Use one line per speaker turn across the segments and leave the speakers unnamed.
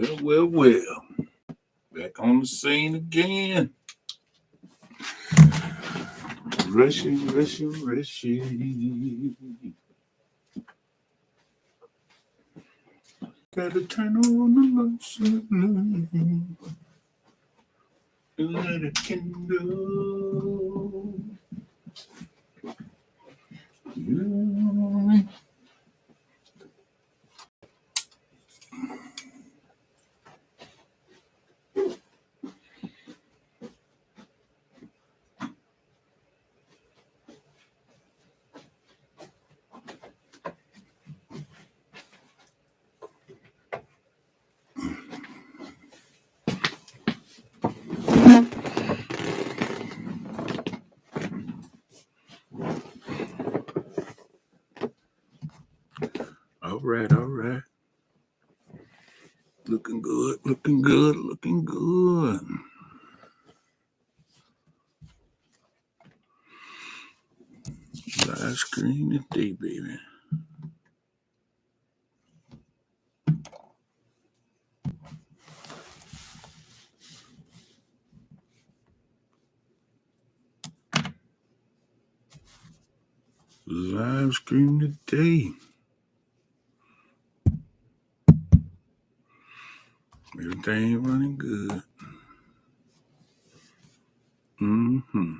Well. Back on the scene again. Rushing. Gotta turn on the lights and let it kindle. All right. Looking good. Live screen today, baby. Live screen today. Everything running good. Mm-hmm.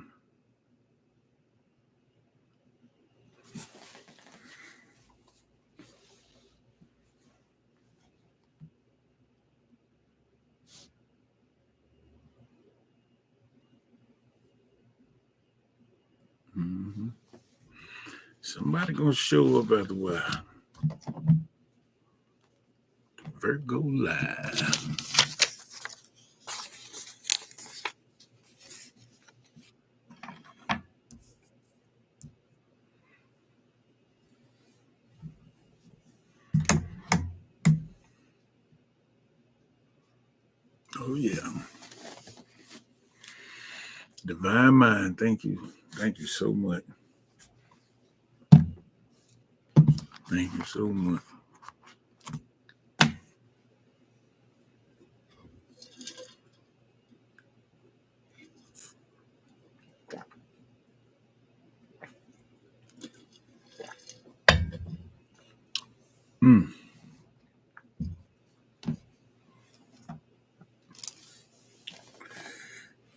Somebody gonna show up after a while. Virgo Live. Oh yeah. Divine Mind. Thank you so much. Thank you so much.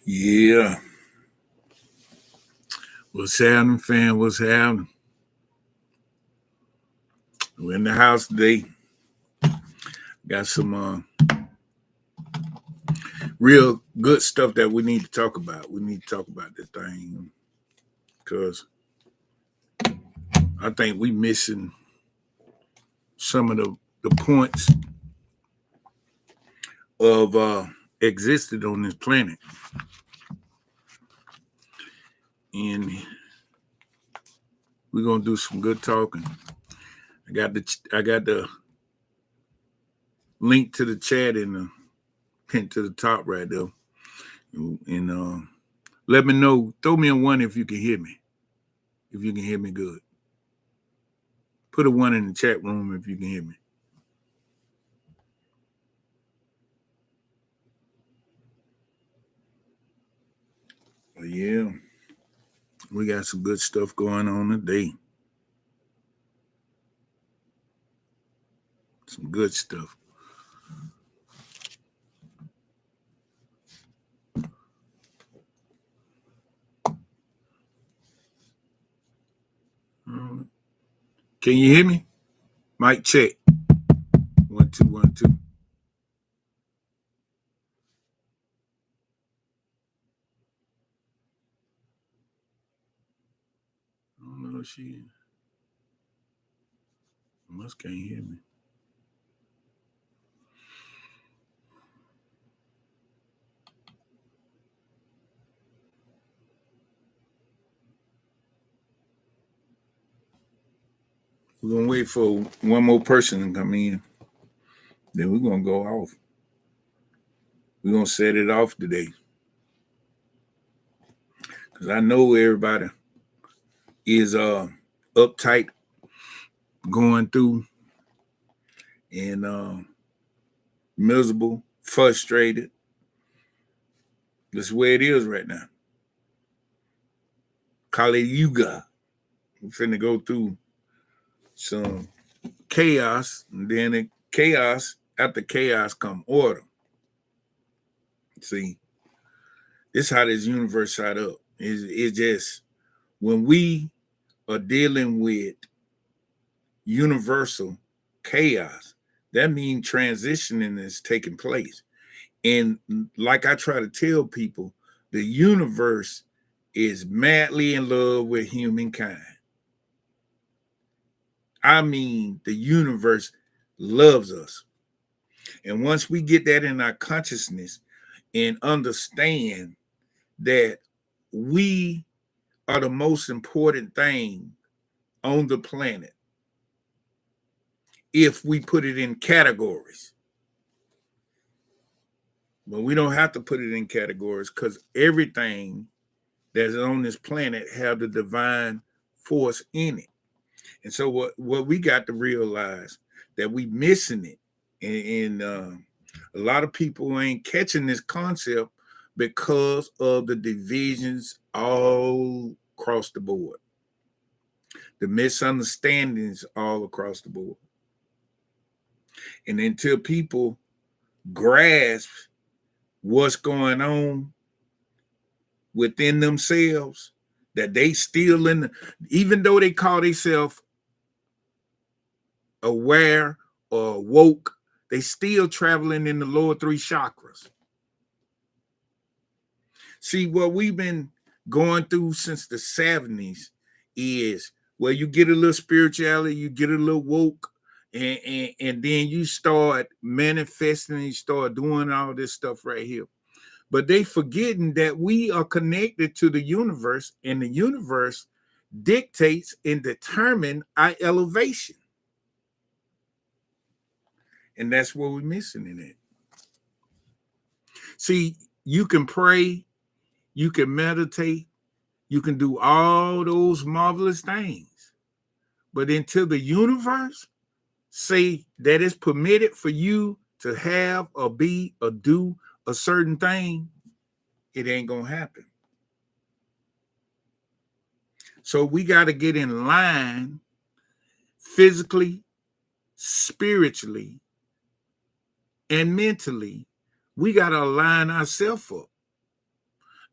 Yeah. What's happening, fam? What's happening? We're in the house today. Got some real good stuff that we need to talk about. We need to talk about this thing because I think we missing some of the points of existed on this planet. And we're gonna do some good talking. I got the link to the chat in the pin to the top right there. And let me know. Throw me a one if you can hear me. If you can hear me good. Put a one in the chat room if you can hear me. But yeah, we got some good stuff going on today. Some good stuff. Can you hear me? Mic check. 1 2 1 2. I don't know if she must can't hear me. We're gonna wait for one more person to come in. Then we're gonna go off. We're gonna set it off today. Cause I know everybody is uptight going through and miserable, frustrated. That's where it is right now. Kali Yuga. We're finna go through some chaos, and then after chaos come order. See, this is how this universe set up. It's just when we are dealing with universal chaos, that means transitioning is taking place. And like I try to tell people, the universe is madly in love with humankind. I mean, the universe loves us. And once we get that in our consciousness and understand that we are the most important thing on the planet, if we put it in categories. But we don't have to put it in categories because everything that's on this planet have the divine force in it. And so what we got to realize that we missing it. And a lot of people ain't catching this concept because of the divisions all across the board. The misunderstandings all across the board. And until people grasp what's going on within themselves, that they still even though they call themselves aware or woke, they still traveling in the lower three chakras. See, what we've been going through since the 70s is where you get a little spirituality, you get a little woke, and then you start manifesting, you start doing all this stuff right here. But they forgetting that we are connected to the universe, and the universe dictates and determines our elevation. And that's what we're missing in it. See, you can pray, you can meditate, you can do all those marvelous things. But until the universe say that it's permitted for you to have or be or do a certain thing, it ain't gonna happen. So we got to get in line physically, spiritually, and mentally. We got to align ourselves up.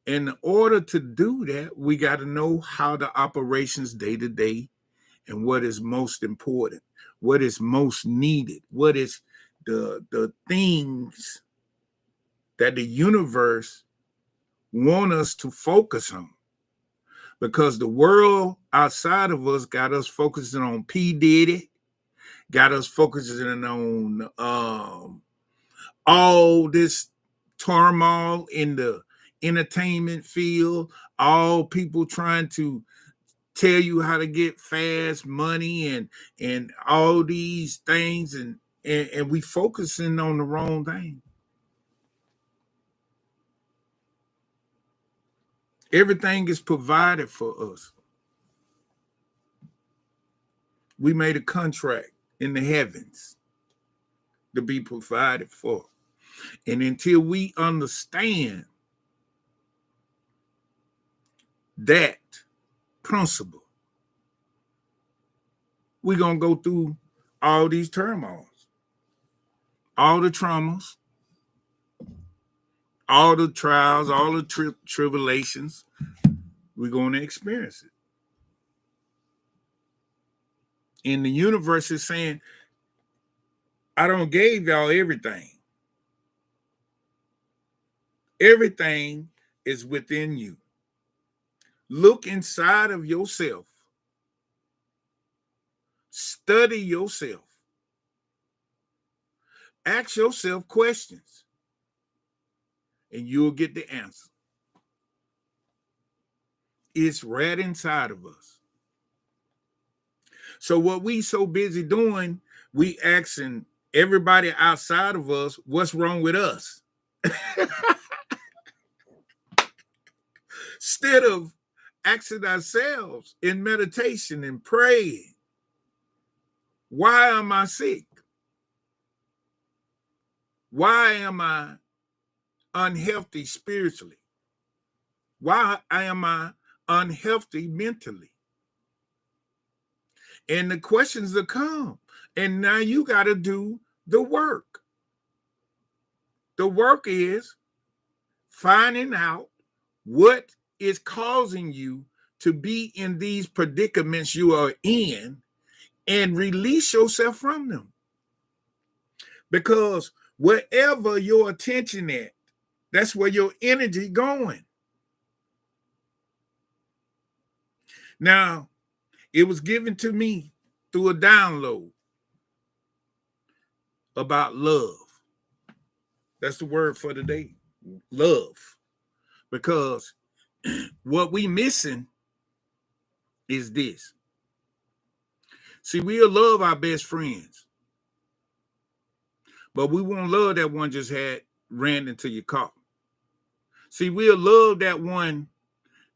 In order to do that, we got to know how the operations day to day and what is most important, what is most needed, what is the things that the universe want us to focus on. Because the world outside of us got us focusing on P. Diddy, got us focusing on all this turmoil in the entertainment field, all people trying to tell you how to get fast money and all these things, and we focusing on the wrong thing. Everything is provided for us. We made a contract in the heavens to be provided for. And until we understand that principle, we're going to go through all these turmoils, all the traumas, all the trials, all the tribulations. We're going to experience it. And the universe is saying, I don't gave y'all everything. Everything is within you. Look inside of yourself. Study yourself. Ask yourself questions, and you'll get the answer. It's right inside of us. So what we so busy doing, we asking everybody outside of us, what's wrong with us? Instead of asking ourselves in meditation and praying, why am I sick? Why am I unhealthy spiritually? Why am I unhealthy mentally? And the questions will come. And now you got to do the work. The work is finding out what is causing you to be in these predicaments you are in and release yourself from them. Because wherever your attention at, that's where your energy going. Now, it was given to me through a download about love. That's the word for today, love. Because what we missing is this. See, we'll love our best friends, but we won't love that one just ran into your car. See, we'll love that one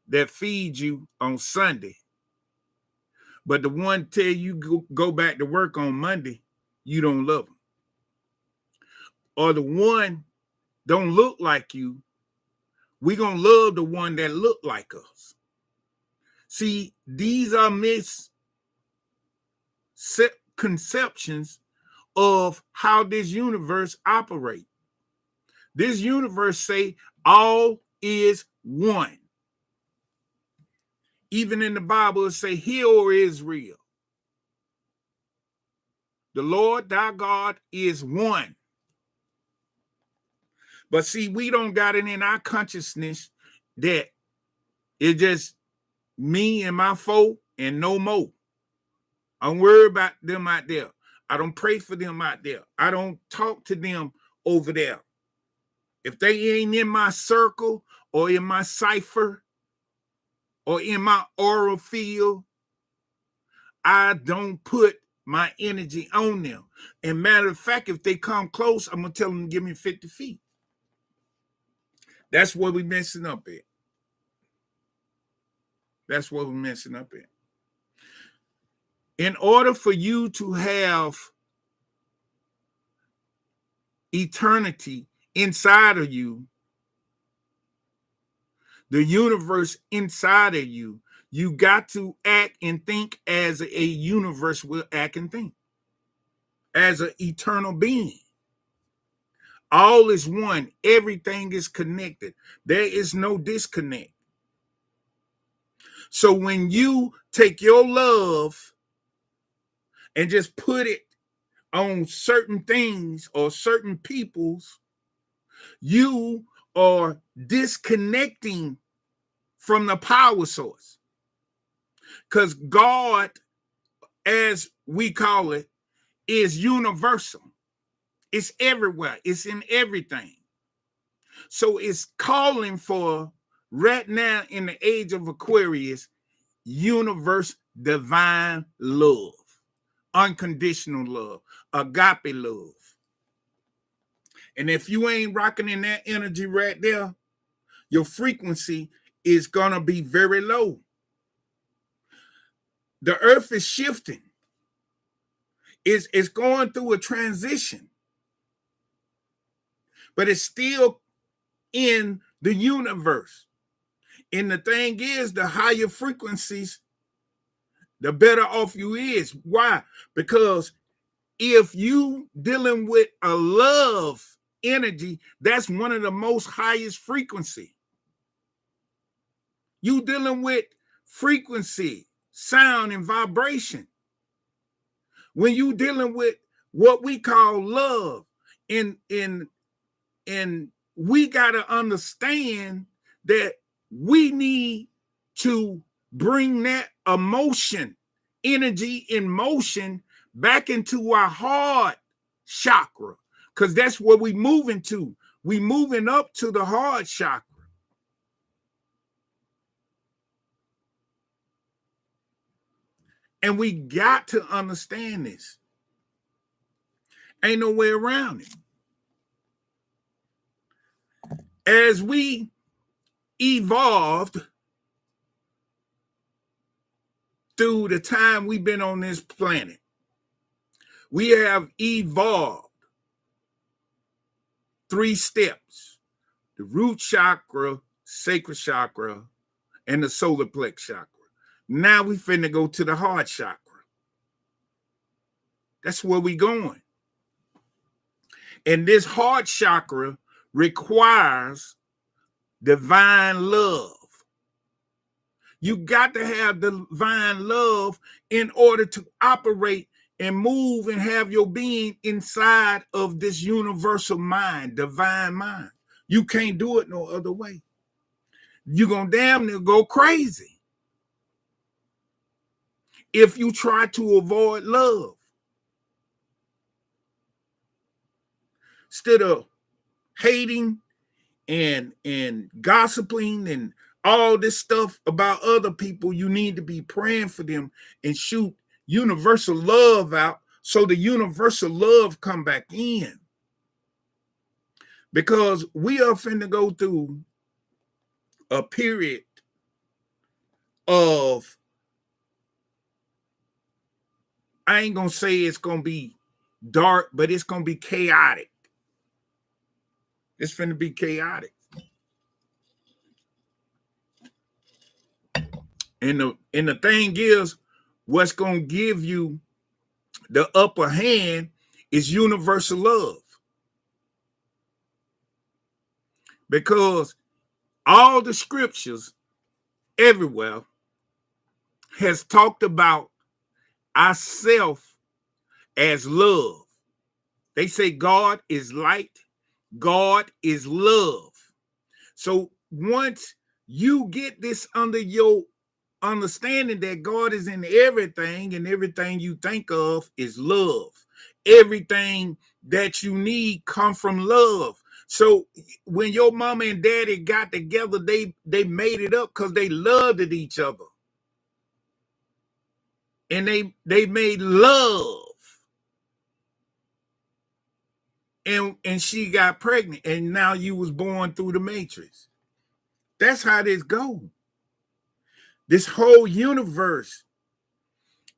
that feeds you on Sunday, but the one tell you go back to work on Monday, you don't love them. Or the one don't look like you, we gonna love the one that look like us. See, these are misconceptions of how this universe operates. This universe say all is one. Even in the Bible, it say, "Hear, O Israel, the Lord thy God is one." But see, we don't got it in our consciousness that it's just me and my folk and no more. I don't worry about them out there. I don't pray for them out there. I don't talk to them over there. If they ain't in my circle or in my cipher or in my aura field, I don't put my energy on them. And matter of fact, if they come close, I'm going to tell them to give me 50 feet. That's what we're messing up at. That's what we're messing up at. In order for you to have eternity inside of you, the universe inside of you, you got to act and think as a universe will act and think, as an eternal being. All is one. Everything is connected. There is no disconnect. So when you take your love and just put it on certain things or certain peoples, you are disconnecting from the power source. Because God, as we call it, is universal. It's everywhere. It's in everything. So it's calling for, right now in the age of Aquarius, universe divine love, unconditional love, agape love. And if you ain't rocking in that energy right there, your frequency is going to be very low. The earth is shifting. It's going through a transition, but it's still in the universe. And the thing is, the higher frequencies, the better off you is. Why? Because if you dealing with a love energy, that's one of the most highest frequency. You dealing with frequency, sound, and vibration. When you dealing with what we call love, and we got to understand that we need to bring that emotion, energy in motion back into our heart chakra, because that's what we moving to. We moving up to the heart chakra. And we got to understand this. Ain't no way around it. As we evolved through the time we've been on this planet, we have evolved 3 steps: the root chakra, sacral chakra, and the solar plex chakra. Now we finna go to the heart chakra. That's where we going. And this heart chakra requires divine love. You got to have divine love in order to operate and move and have your being inside of this universal mind, divine mind. You can't do it no other way. You're going to damn near go crazy if you try to avoid love. Instead of hating and gossiping and all this stuff about other people, you need to be praying for them and shoot universal love out so the universal love come back in. Because we are finna go through a period of, I ain't gonna say it's gonna be dark, but it's gonna be chaotic. It's finna be chaotic. And the thing is, what's gonna give you the upper hand is universal love. Because all the scriptures everywhere has talked about ourself as love. They say God is light, God is love. So once you get this under your understanding that God is in everything and everything you think of is love, everything that you need come from love. So when your mama and daddy got together, they made it up because they loved each other. And they made love. And she got pregnant, and now you was born through the matrix. That's how this goes. This whole universe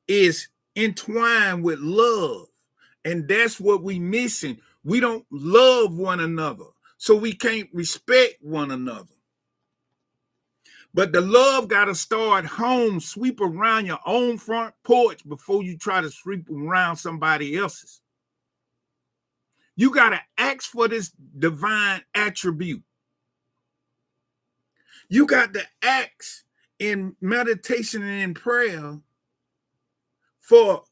is entwined with love. And that's what we missing. We don't love one another. So we can't respect one another. But the love got to start home. Sweep around your own front porch before you try to sweep around somebody else's. You got to ask for this divine attribute. You got to ask in meditation and in prayer for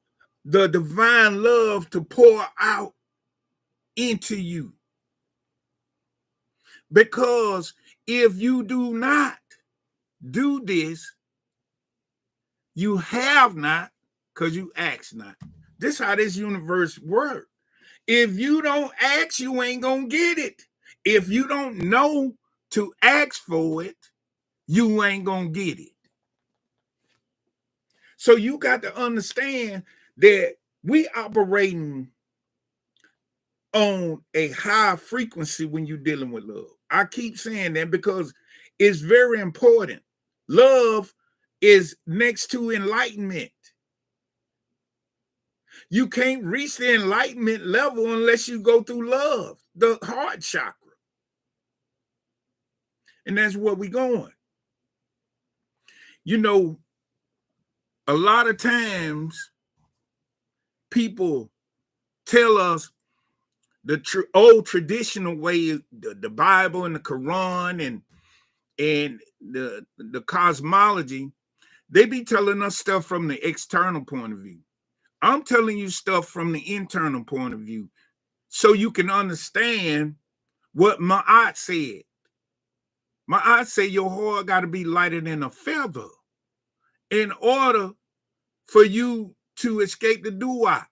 the divine love to pour out into you. Because if you do not do this, you have not, because you ask not. This is how this universe works. If you don't ask, you ain't gonna get it. If you don't know to ask for it, you ain't gonna get it. So you got to understand that we operating on a high frequency when you're dealing with love. I keep saying that because it's very important. Love is next to enlightenment. You can't reach the enlightenment level unless you go through love, the heart chakra. And that's where we're going. You know, a lot of times people tell us the old traditional way, the Bible and the Quran and the cosmology, they be telling us stuff from the external point of view. I'm telling you stuff from the internal point of view so you can understand what Ma'at said. Ma'at said your heart got to be lighter than a feather in order for you to escape the duat.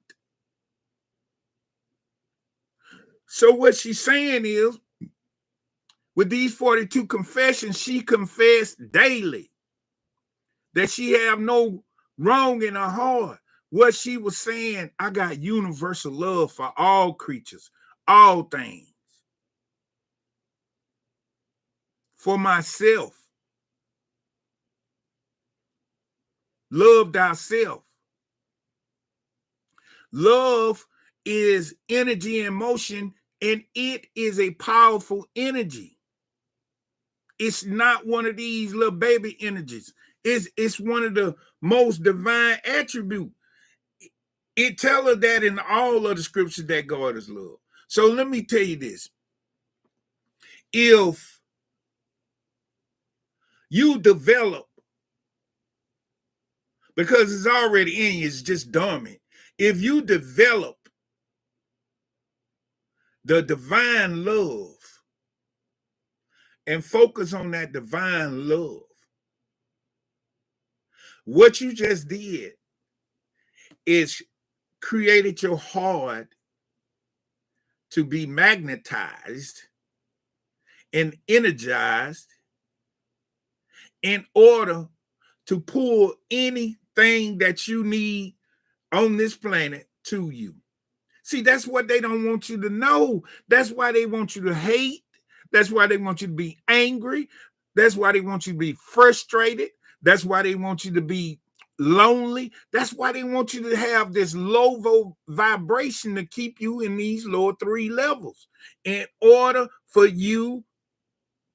So what she's saying is, with these 42 confessions, she confessed daily that she have no wrong in her heart. What she was saying, I got universal love for all creatures, all things. For myself. Love thyself. Love is energy and motion And it is a powerful energy. It's not one of these little baby energies. It's one of the most divine attributes. It tells us that in all of the scriptures that God is love. So let me tell you this. If you develop, because it's already in you, it's just dormant. If you develop the divine love and focus on that divine love, what you just did is created your heart to be magnetized and energized in order to pull anything that you need on this planet to you. See, that's what they don't want you to know. That's why they want you to hate. That's why they want you to be angry. That's why they want you to be frustrated. That's why they want you to be lonely. That's why they want you to have this low vibration to keep you in these lower 3 levels in order for you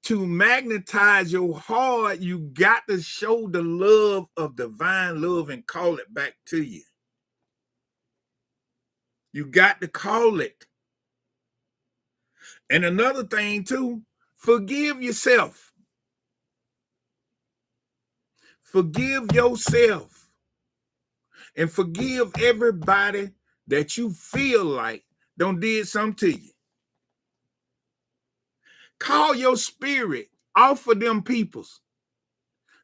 to magnetize your heart. You got to show the love of divine love and call it back to you. You got to call it. And another thing too, forgive yourself. Forgive yourself. And forgive everybody that you feel like done did something to you. Call your spirit off of them peoples.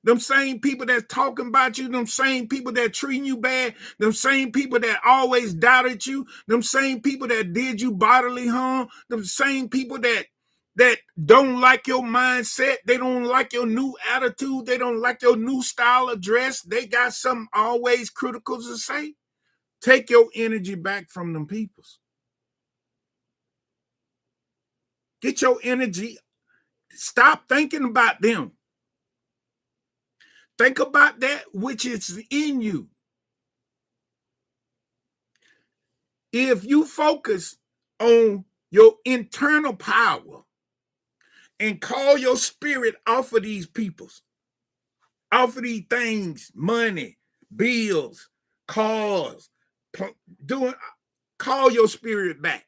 Them same people that's talking about you, them same people that treating you bad, them same people that always doubted you, them same people that did you bodily harm, them same people that don't like your mindset, they don't like your new attitude, they don't like your new style of dress, they got something always critical to say. Take your energy back from them peoples. Get your energy. Stop thinking about them. Think about that which is in you. If you focus on your internal power and call your spirit off of these peoples, off of these things, money, bills, cars, call your spirit back.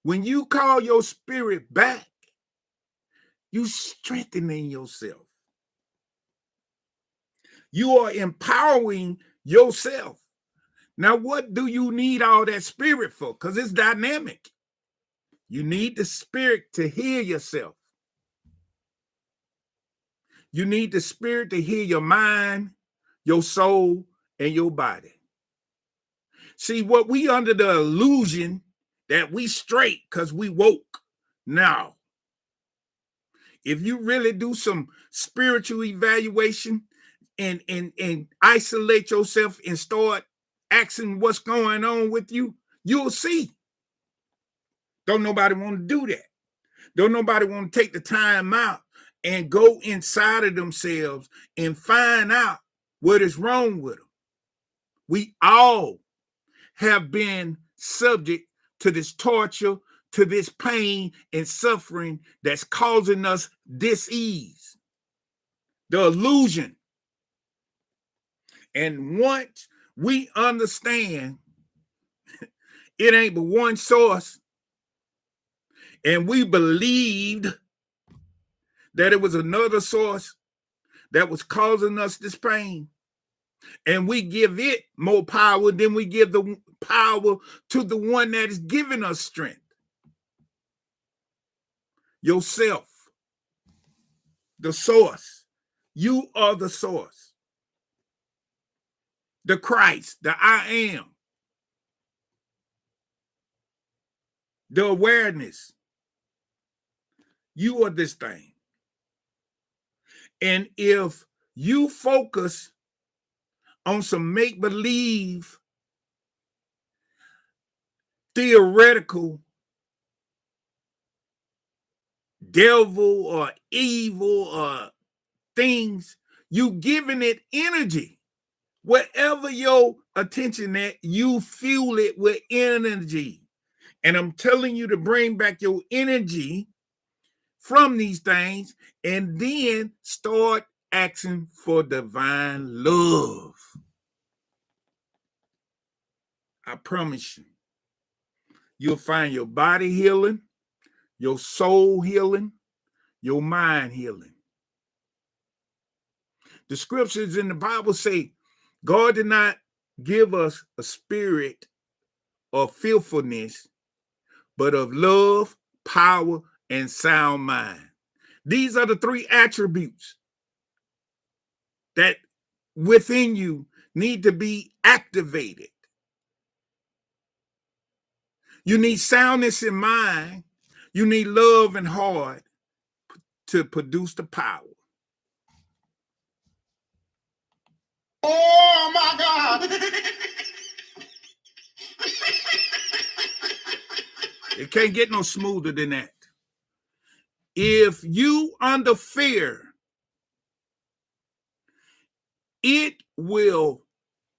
When you call your spirit back, you strengthening yourself. You are empowering yourself. Now, what do you need all that spirit for? Because it's dynamic. You need the spirit to heal yourself. You need the spirit to heal your mind, your soul, and your body. See, what we under the illusion that we straight because we woke. Now, if you really do some spiritual evaluation and isolate yourself and start asking what's going on with you, you'll see. Don't nobody want to do that. Don't nobody want to take the time out and go inside of themselves and find out what is wrong with them. We all have been subject to this torture, to this pain and suffering that's causing us dis-ease, the illusion. And once we understand it ain't but one source, and we believed that it was another source that was causing us this pain, and we give it more power than we give the power to the one that is giving us strength. Yourself, the source. You are the source. The Christ, the I am. The awareness. You are this thing. And if you focus on some make-believe, theoretical, devil or evil or things, you giving it energy. Wherever your attention at, you fuel it with energy. And I'm telling you to bring back your energy from these things and then start asking for divine love. I promise you, you'll find your body healing, your soul healing, your mind healing. The scriptures in the Bible say God did not give us a spirit of fearfulness, but of love, power, and sound mind. These are the three attributes that within you need to be activated. You need soundness in mind. You need love and heart to produce the power.
Oh my God.
It can't get no smoother than that. If you under fear, it will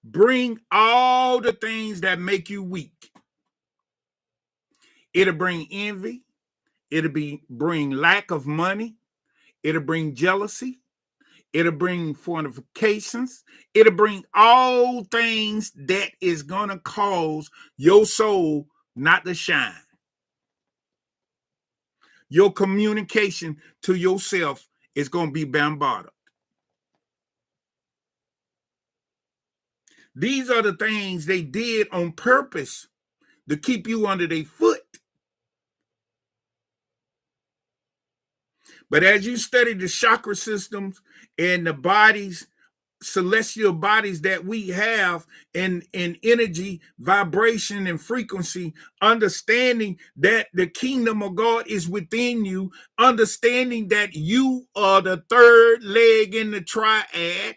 bring all the things that make you weak. It'll bring envy. It'll bring lack of money. It'll bring jealousy. It'll bring fornications. It'll bring all things that is going to cause your soul not to shine. Your communication to yourself is going to be bombarded. These are the things they did on purpose to keep you under their foot. But as you study the chakra systems and the bodies, celestial bodies that we have in energy, vibration, and frequency, understanding that the kingdom of God is within you, understanding that you are the third leg in the triad,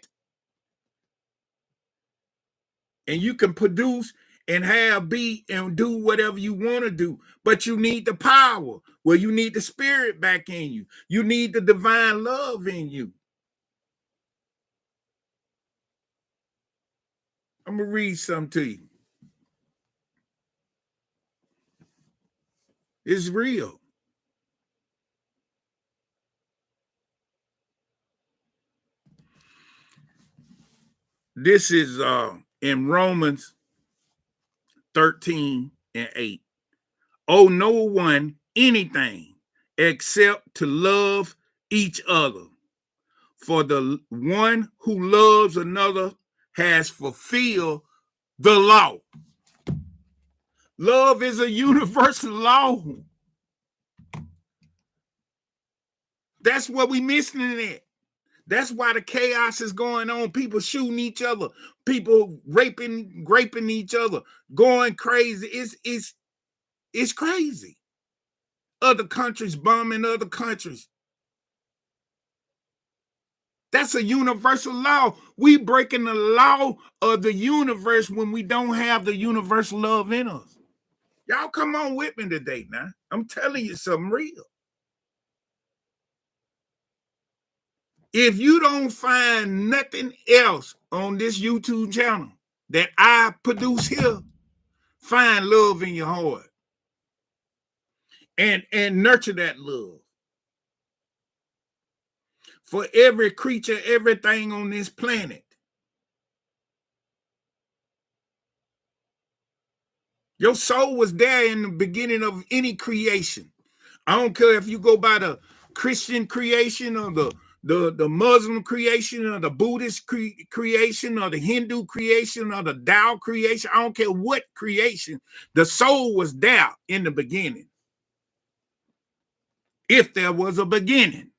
and you can produce and have, be, and do whatever you want to do. But you need the power. Well, you need the spirit back in you. You need the divine love in you. I'm going to read something to you. It's real. This is in Romans 13:8. Owe no one anything except to love each other. For the one who loves another has fulfilled the law. Love is a universal law. That's what we missing in it. That's why the chaos is going on. People shooting each other, people raping each other, going crazy. It's crazy. Other countries bombing other countries. That's a universal law. We breaking the law of the universe when we don't have the universal love in us. Y'all come on with me today now. I'm telling you something real. If you don't find nothing else on this YouTube channel that I produce here, find love in your heart and nurture that love. For every creature, everything on this planet. Your soul was there in the beginning of any creation. I don't care if you go by the Christian creation or the Muslim creation or the Buddhist creation or the Hindu creation or the Tao creation. I don't care what creation. The soul was there in the beginning. If there was a beginning.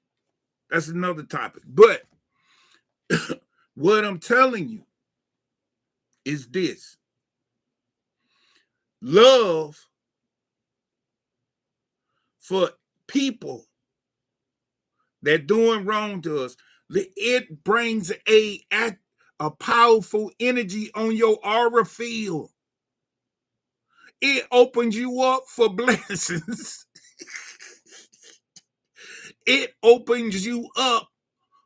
That's another topic. But what I'm telling you is this. Love for people that doing wrong to us, it brings a powerful energy on your aura field. It opens you up for blessings. It opens you up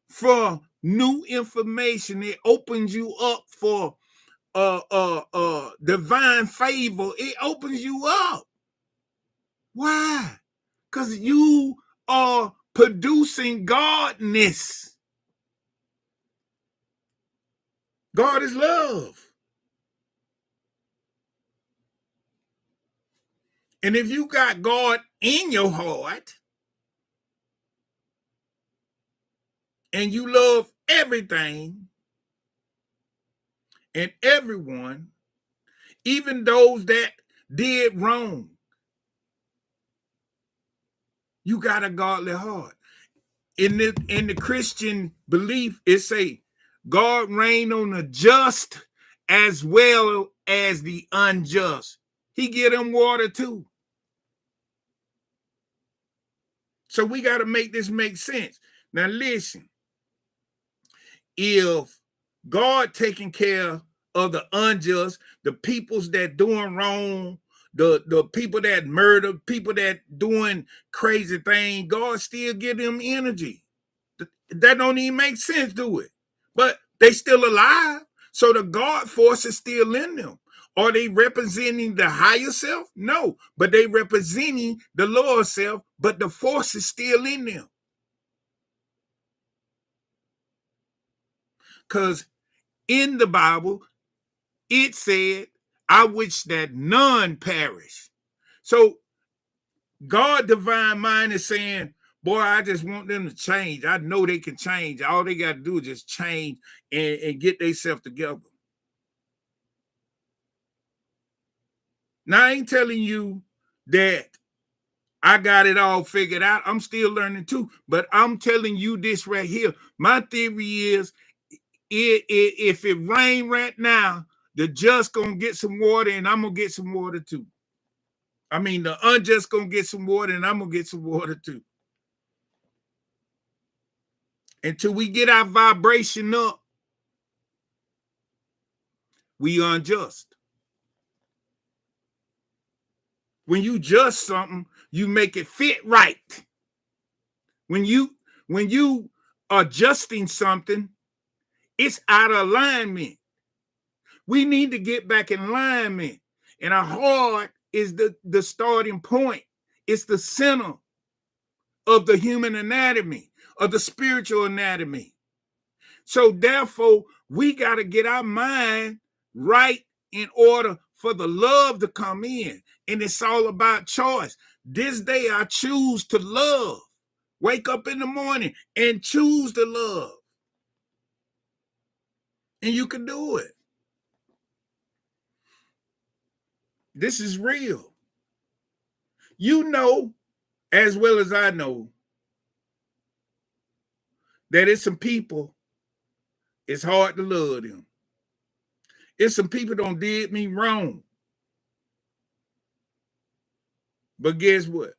for new information. It opens you up for divine favor. It opens you up. Why? Because you are producing godness. God is love. And if you got God in your heart and you love everything and everyone, even those that did wrong, you got a godly heart. In the Christian belief, it say God reign on the just as well as the unjust. He give them water too. So we got to make this make sense. Now listen, if God taking care of the unjust, the peoples that doing wrong, the people that murder, people that doing crazy things, God still give them energy. That don't even make sense, do it? But they still alive. So the God force is still in them. Are they representing the higher self? No, but they representing the lower self, but the force is still in them. Because in the Bible, it said, I wish that none perish. So God divine mind is saying, boy, I just want them to change. I know they can change. All they got to do is just change and get themselves together. Now, I ain't telling you that I got it all figured out. I'm still learning too. But I'm telling you this right here. My theory is if it rain right now, the just going to get some water and I'm going to get some water too. I mean, the unjust going to get some water and I'm going to get some water too. Until we get our vibration up, we unjust. When you just something, you make it fit right. When you adjusting something, it's out of alignment. We need to get back in alignment. And our heart is the starting point. It's the center of the human anatomy, of the spiritual anatomy. So therefore, we got to get our mind right in order for the love to come in. And it's all about choice. This day I choose to love. Wake up in the morning and choose to love. And you can do it. This is real. You know, as well as I know, that it's some people, it's hard to love them. It's some people don't did me wrong. But guess what?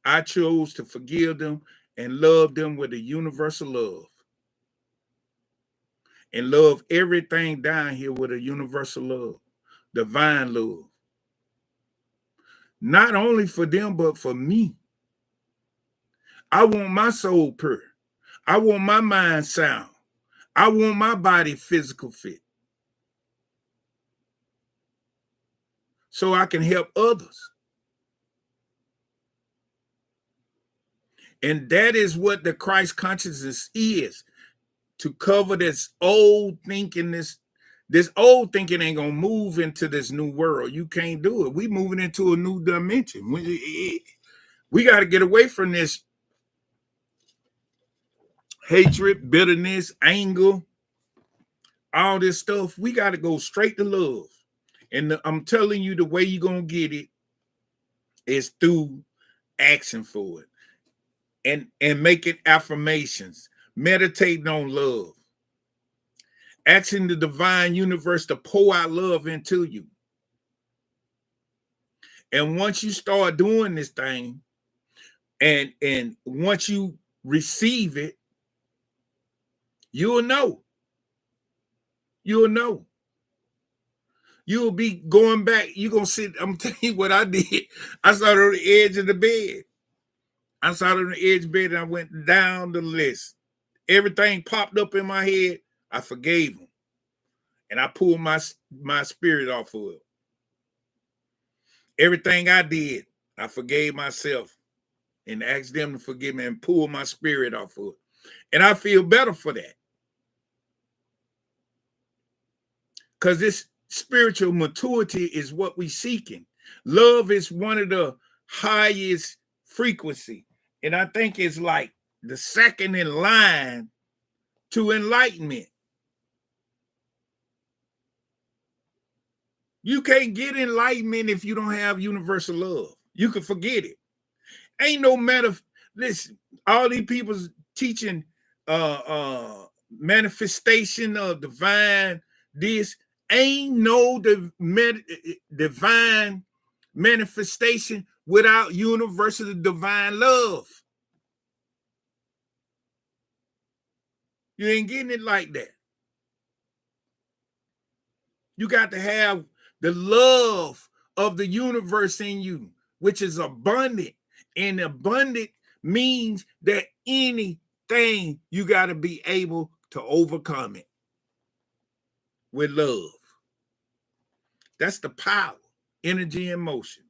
I chose to forgive them and love them with a universal love. And love everything down here with a universal love, divine love. Not only for them, but for me. I want my soul pure. I want my mind sound. I want my body physical fit. So I can help others. And that is what the Christ consciousness is, to cover this old thinking. This old thinking ain't gonna move into this new world. You can't do it. We moving into a new dimension. We got to get away from this hatred, bitterness, anger, all this stuff. We got to go straight to love. And I'm telling you, the way you're gonna get it is through action for it. And making affirmations, meditating on love, asking the divine universe to pour out love into you. And once you start doing this thing, and once you receive it, you'll know. You'll know. You'll be going back. You're gonna sit. I'm telling you what I did. I started on the edge of the bed. I started on the edge of the bed and I went down the list. Everything popped up in my head. I forgave them. And I pulled my spirit off of it. Everything I did, I forgave myself and asked them to forgive me and pull my spirit off of it. And I feel better for that. Because this spiritual maturity is what we're seeking. Love is one of the highest frequency. And I think it's like the second in line to enlightenment. You can't get enlightenment if you don't have universal love. You can forget it. Ain't no matter. Listen, all these people's teaching manifestation of divine this ain't no divine manifestation without universal divine love. You ain't getting it like that. You got to have the love of the universe in you, which is abundant. And abundant means that anything you got to be able to overcome it with love. That's the power, energy, and motion.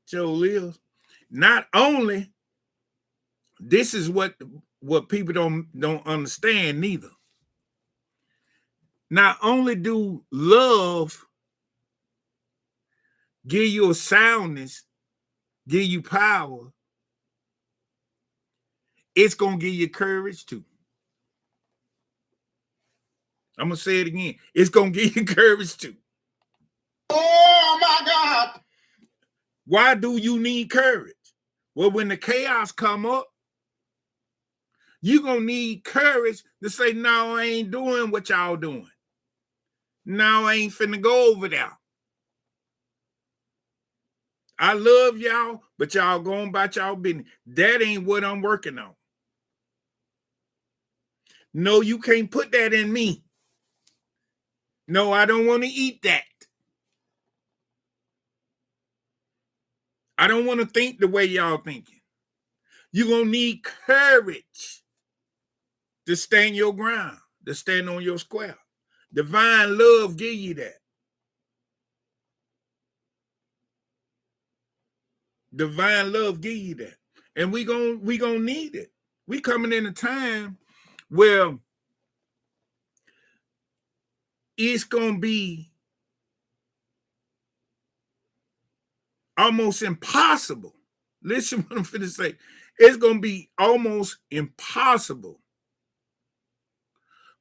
So, Lil, not only this is what people don't understand neither. Not only do love give you a soundness, give you power, it's going to give you courage too. I'm going to say it again. It's going to give you courage too.
Oh, my God.
Why do you need courage? Well, when the chaos come up, you're going to need courage to say, no, I ain't doing what y'all doing. No, I ain't finna go over there. I love y'all, but y'all going about y'all business. That ain't what I'm working on. No, you can't put that in me. No, I don't want to eat that. I don't want to think the way y'all thinking. You're going to need courage to stand your ground, to stand on your square. Divine love give you that. Divine love give you that. And we gonna need it. We coming in a time where it's gonna be almost impossible. Listen what I'm finna say. It's gonna be almost impossible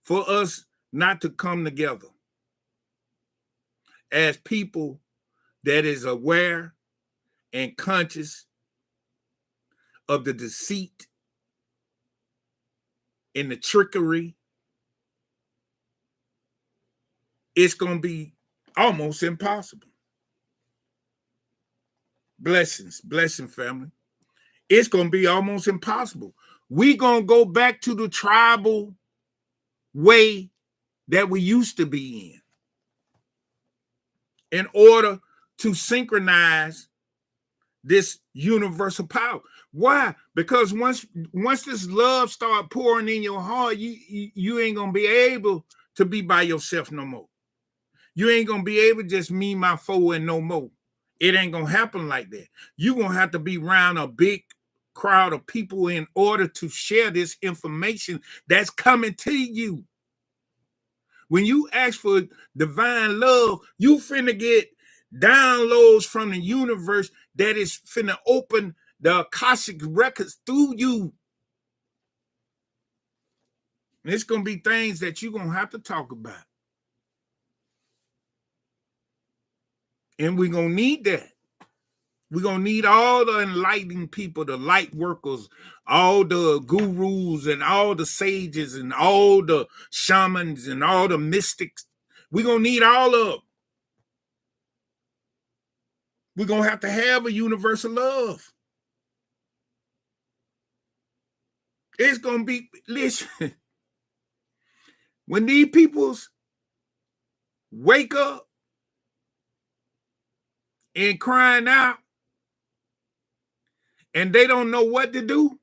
for us not to come together as people that is aware and conscious of the deceit and the trickery. It's gonna be almost impossible. Blessings, family. It's going to be almost impossible. We're going to go back to the tribal way that we used to be in order to synchronize this universal power. Why? Because once this love start pouring in your heart, you ain't going to be able to be by yourself no more. You ain't going to be able to just me, my foe, and no more. It ain't going to happen like that. You're going to have to be around a big crowd of people in order to share this information that's coming to you. When you ask for divine love, you finna get downloads from the universe that is finna open the Akashic records through you. And it's gonna be things that you're gonna have to talk about. And we're gonna need that. We're going to need all the enlightening people, the light workers, all the gurus and all the sages and all the shamans and all the mystics. We're going to need all of them. We're going to have a universal love. It's going to be, listen, when these peoples wake up and crying out and they don't know what to do,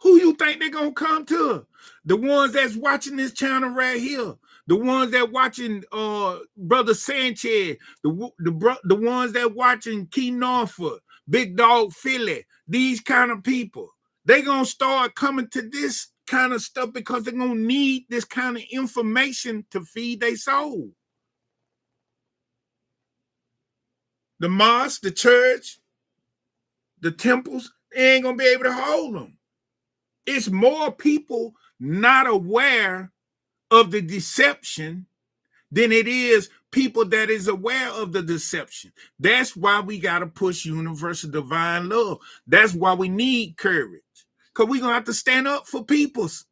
Who you think they're gonna come to? The ones that's watching this channel right here. The ones that watching Brother Sanchez, the ones that watching Key Norfolk, Big Dog Philly, these kind of people. They gonna start coming to this kind of stuff because they're gonna need this kind of information to feed their soul. The mosque, the church, the temples, they ain't gonna be able to hold them. It's more people not aware of the deception than it is people that is aware of the deception. That's why we got to push universal divine love. That's why we need courage, because we're going to have to stand up for peoples.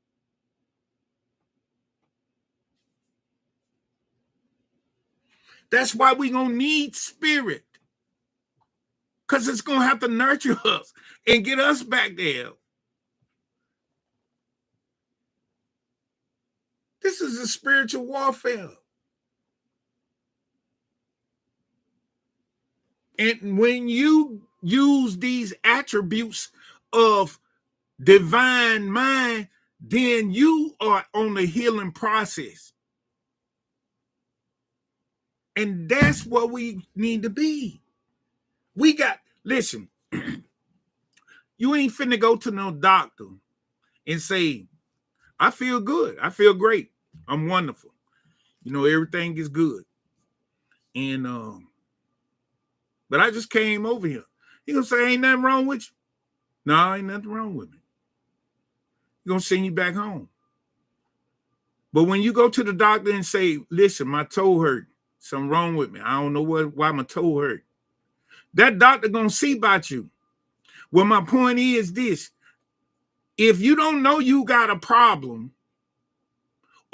That's why we're going to need spirit, because it's going to have to nurture us and get us back there. This is a spiritual warfare. And when you use these attributes of divine mind, then you are on the healing process. And that's what we need to be. We got, listen, you ain't finna go to no doctor and say, I feel good. I feel great. I'm wonderful. You know, everything is good. And, but I just came over here. He gonna say, ain't nothing wrong with you. No, ain't nothing wrong with me. He gonna send you back home. But when you go to the doctor and say, listen, my toe hurt, something wrong with me, I don't know why my toe hurt, that doctor gonna see about you. Well, my point is this: if you don't know you got a problem,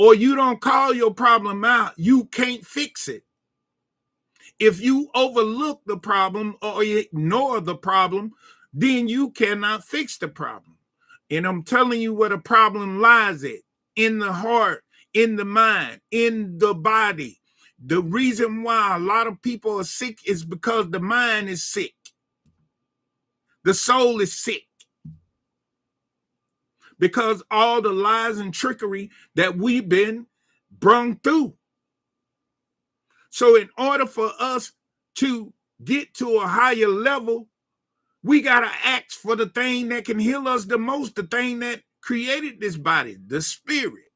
or you don't call your problem out, you can't fix it. If you overlook the problem or you ignore the problem, then you cannot fix the problem. And I'm telling you where the problem lies at: in the heart, in the mind, in the body. The reason why a lot of people are sick is because the mind is sick. The soul is sick. Because all the lies and trickery that we've been brung through. So in order for us to get to a higher level, we got to ask for the thing that can heal us the most, the thing that created this body, the spirit.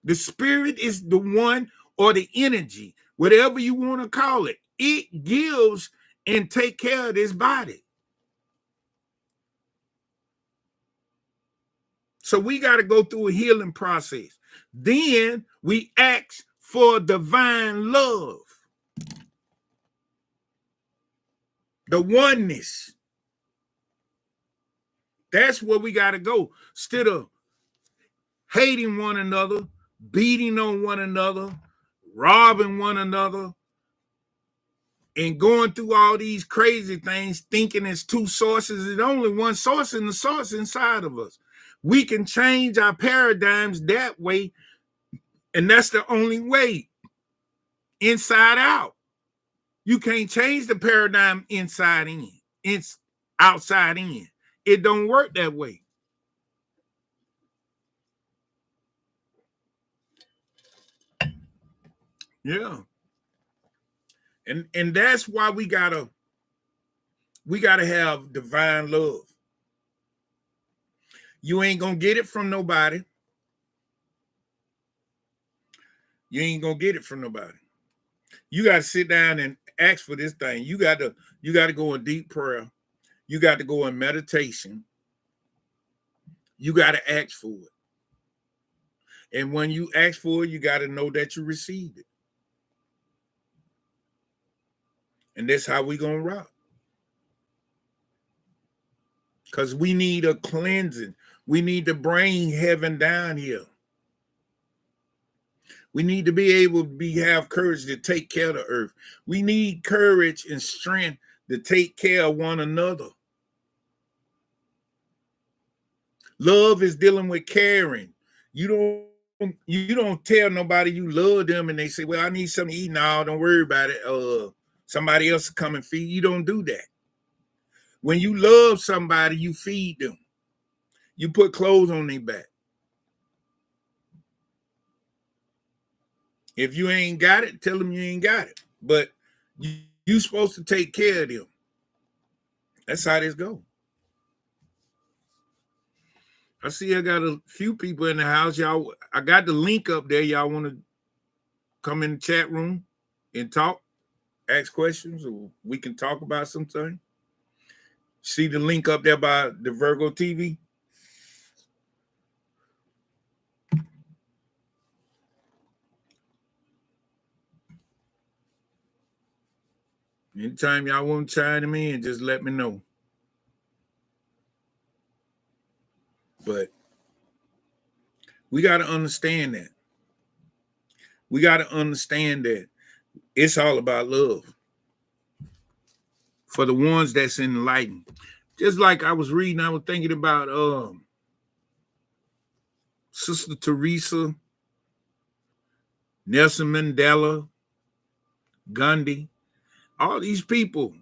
The spirit is the one, or the energy, whatever you want to call it. It gives and take care of this body. So we got to go through a healing process. Then we ask for divine love, the oneness. That's where we got to go. Instead of hating one another, beating on one another, robbing one another, and going through all these crazy things, thinking it's two sources. There's only one source, and the source inside of us. We can change our paradigms that way, and that's the only way. Inside out. You can't change the paradigm inside in. It's outside in. It don't work that way. Yeah. And that's why we gotta have divine love. You ain't gonna get it from nobody. You ain't gonna get it from nobody. You got to sit down and ask for this thing. You got to go in deep prayer. You got to go in meditation. You got to ask for it. And when you ask for it, you got to know that you received it. And that's how we gonna rock. Because we need a cleansing. We need to bring heaven down here. We need to be able to have courage to take care of the earth. We need courage and strength to take care of one another. Love is dealing with caring. You don't tell nobody you love them and they say, well, I need something to eat. No, don't worry about it. Somebody else will come and feed. You don't do that. When you love somebody, you feed them. You put clothes on their back. If you ain't got it, tell them you ain't got it. But you supposed to take care of them. That's how this go. I see I got a few people in the house. Y'all, I got the link up there. Y'all want to come in the chat room and talk, ask questions, or we can talk about something. See the link up there by the Virgo TV. Anytime y'all want to chime me in, just let me know. But we got to understand that. We got to understand that it's all about love. For the ones that's enlightened. Just like I was reading, I was thinking about Sister Teresa, Nelson Mandela, Gandhi, all these people.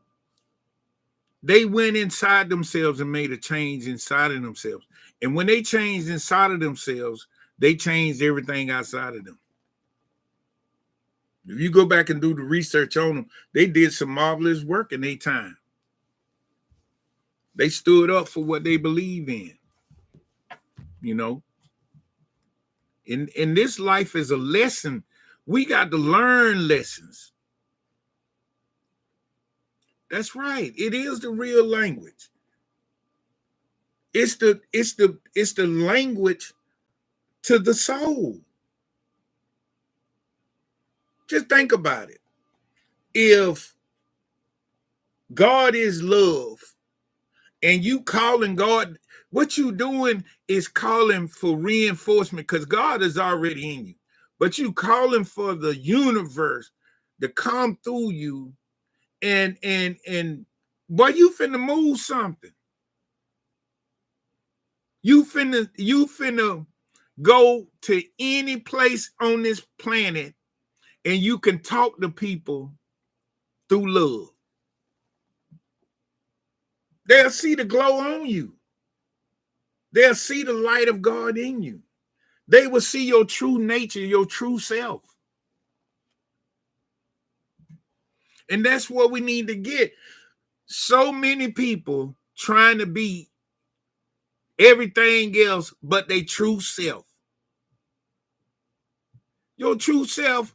They went inside themselves and made a change inside of themselves. And when they changed inside of themselves, they changed everything outside of them. If you go back and do the research on them, they did some marvelous work in their time. They stood up for what they believe in. You know, in this life is a lesson. We got to learn lessons. That's right. It is the real language. It's the language to the soul. Just think about it. If God is love and you calling God, what you doing is calling for reinforcement because God is already in you. But you calling for the universe to come through you and boy, you finna move something. You finna go to any place on this planet and you can talk to people through love. They'll see the glow on you. They'll see the light of God in you. They will see your true nature, your true self. And that's what we need to get. So many people trying to be everything else but their true self. Your true self,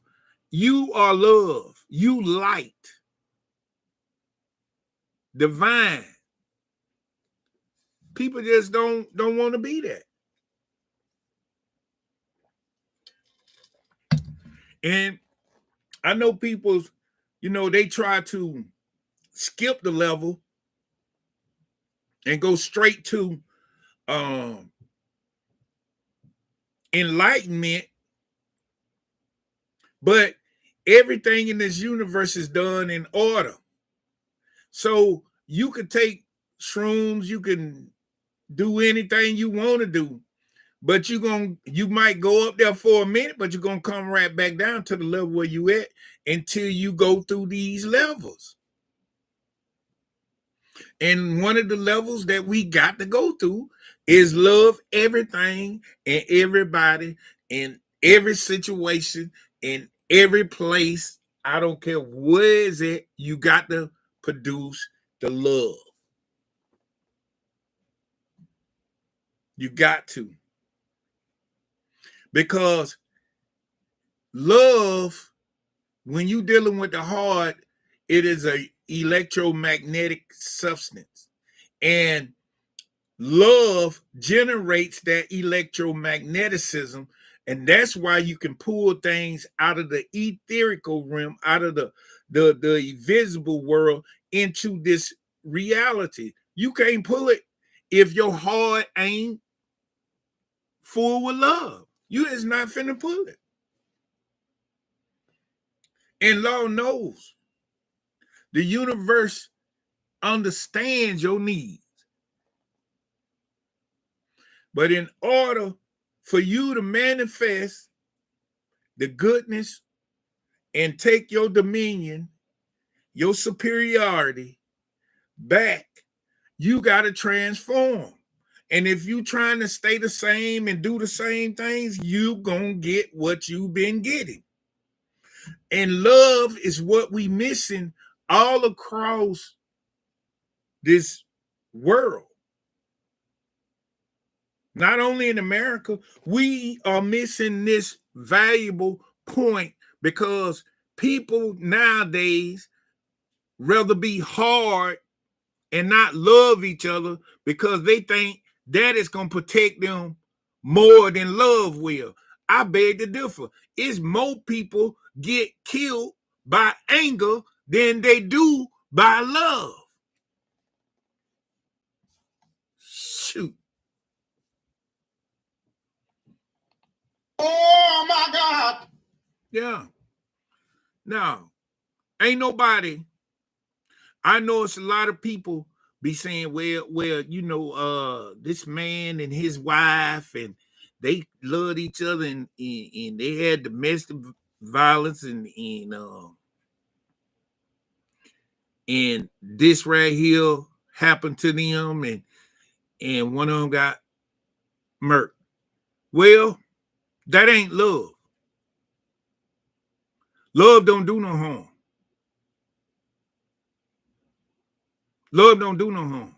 you are love, you light, divine. People just don't want to be that. And I know people, they try to skip the level and go straight to enlightenment, but everything in this universe is done in order. So you could take shrooms, you can do anything you want to do, but you might go up there for a minute, but you're gonna come right back down to the level where you at until you go through these levels. And one of the levels that we got to go through is love everything and everybody in every situation, in every place. I don't care where is it, you got to produce the love. You got to. Because love, when you're dealing with the heart, it is an electromagnetic substance. And love generates that electromagnetism, and that's why you can pull things out of the etherical realm, out of the invisible world into this reality. You can't pull it if your heart ain't full with love. You is not finna pull it. And Lord knows the universe understands your needs. But in order for you to manifest the goodness and take your dominion, your superiority back, you got to transform. And if you trying to stay the same and do the same things, you gonna get what you've been getting. And love is what we missing all across this world. Not only in America, we are missing this valuable point because people nowadays rather be hard and not love each other because they think that is going to protect them more than love will. I beg to differ. It's more people get killed by anger than they do by love. Shoot.
Oh my God.
Yeah. Now, ain't nobody. I know it's a lot of people be saying, well, this man and his wife, and they loved each other, and they had domestic violence, and this right here happened to them, and one of them got murked. Well, that ain't love. Love don't do no harm. Love don't do no harm.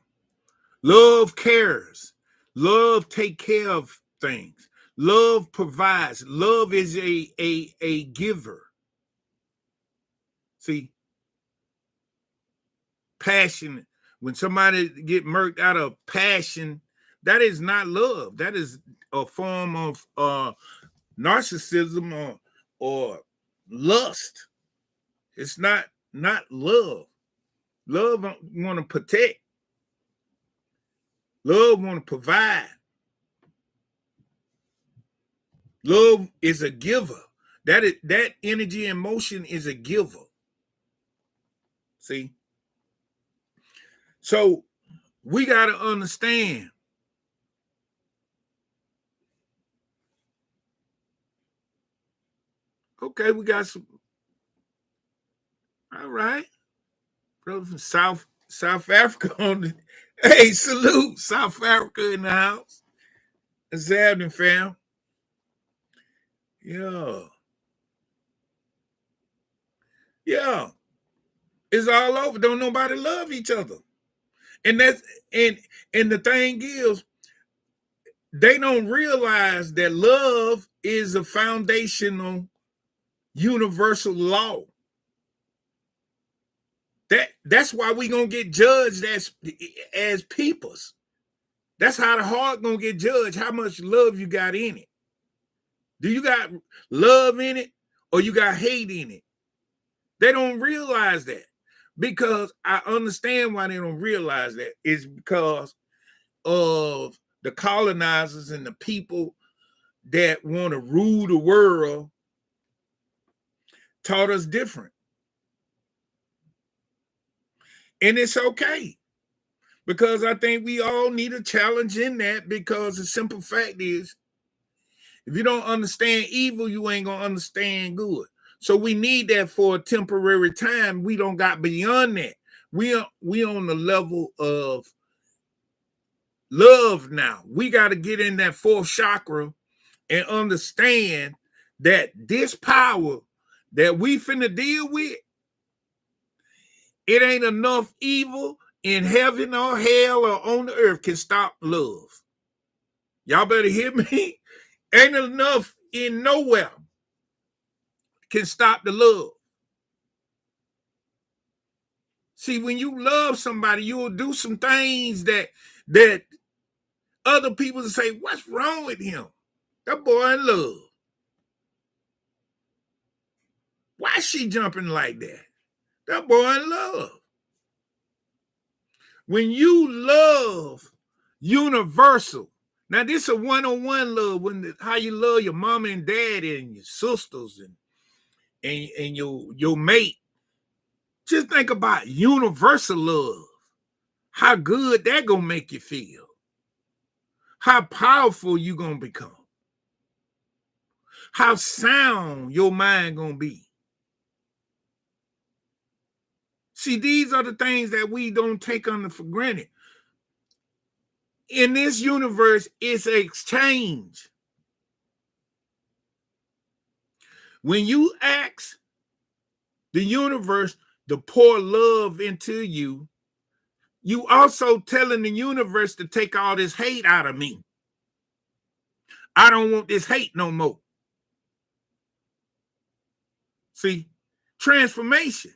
Love cares. Love take care of things. Love provides. Love is a giver. See, passion. When somebody get murked out of passion, that is not love. That is a form of narcissism or lust. It's not love. Love want to protect. Love want to provide. Love is a giver. That energy and motion is a giver. See? So we got to understand. Okay, we got some. All right. Brother from South Africa on the. Hey, salute. South Africa in the house. It's happening, fam. Yeah. Yeah. It's all over. Don't nobody love each other. And that's and the thing is, they don't realize that love is a foundational universal law. That's why we gonna get judged as peoples. That's how the heart gonna get judged. How much love you got in it? Do you got love in it, or you got hate in it? They don't realize that, because I understand why they don't realize that. It's because of the colonizers and the people that want to rule the world taught us different. And it's okay, because I think we all need a challenge in that, because the simple fact is, if you don't understand evil, you ain't going to understand good. So we need that for a temporary time. We don't got beyond that. We on the level of love now. We got to get in that fourth chakra and understand that this power that we finna deal with, it ain't enough evil in heaven or hell or on the earth can stop love. Y'all better hear me. Ain't enough in nowhere can stop the love. See, when you love somebody, you'll do some things that other people will say, what's wrong with him? That boy in love. Why is she jumping like that? That boy in love. When you love universal, now this is a one-on-one love, how you love your mama and daddy and your sisters and your mate. Just think about universal love. How good that gonna make you feel. How powerful you gonna become. How sound your mind gonna be. See, these are the things that we don't take under for granted. in this universe, it's an exchange. When you ask the universe to pour love into you, you also telling the universe to take all this hate out of me. I don't want this hate no more. See, transformation.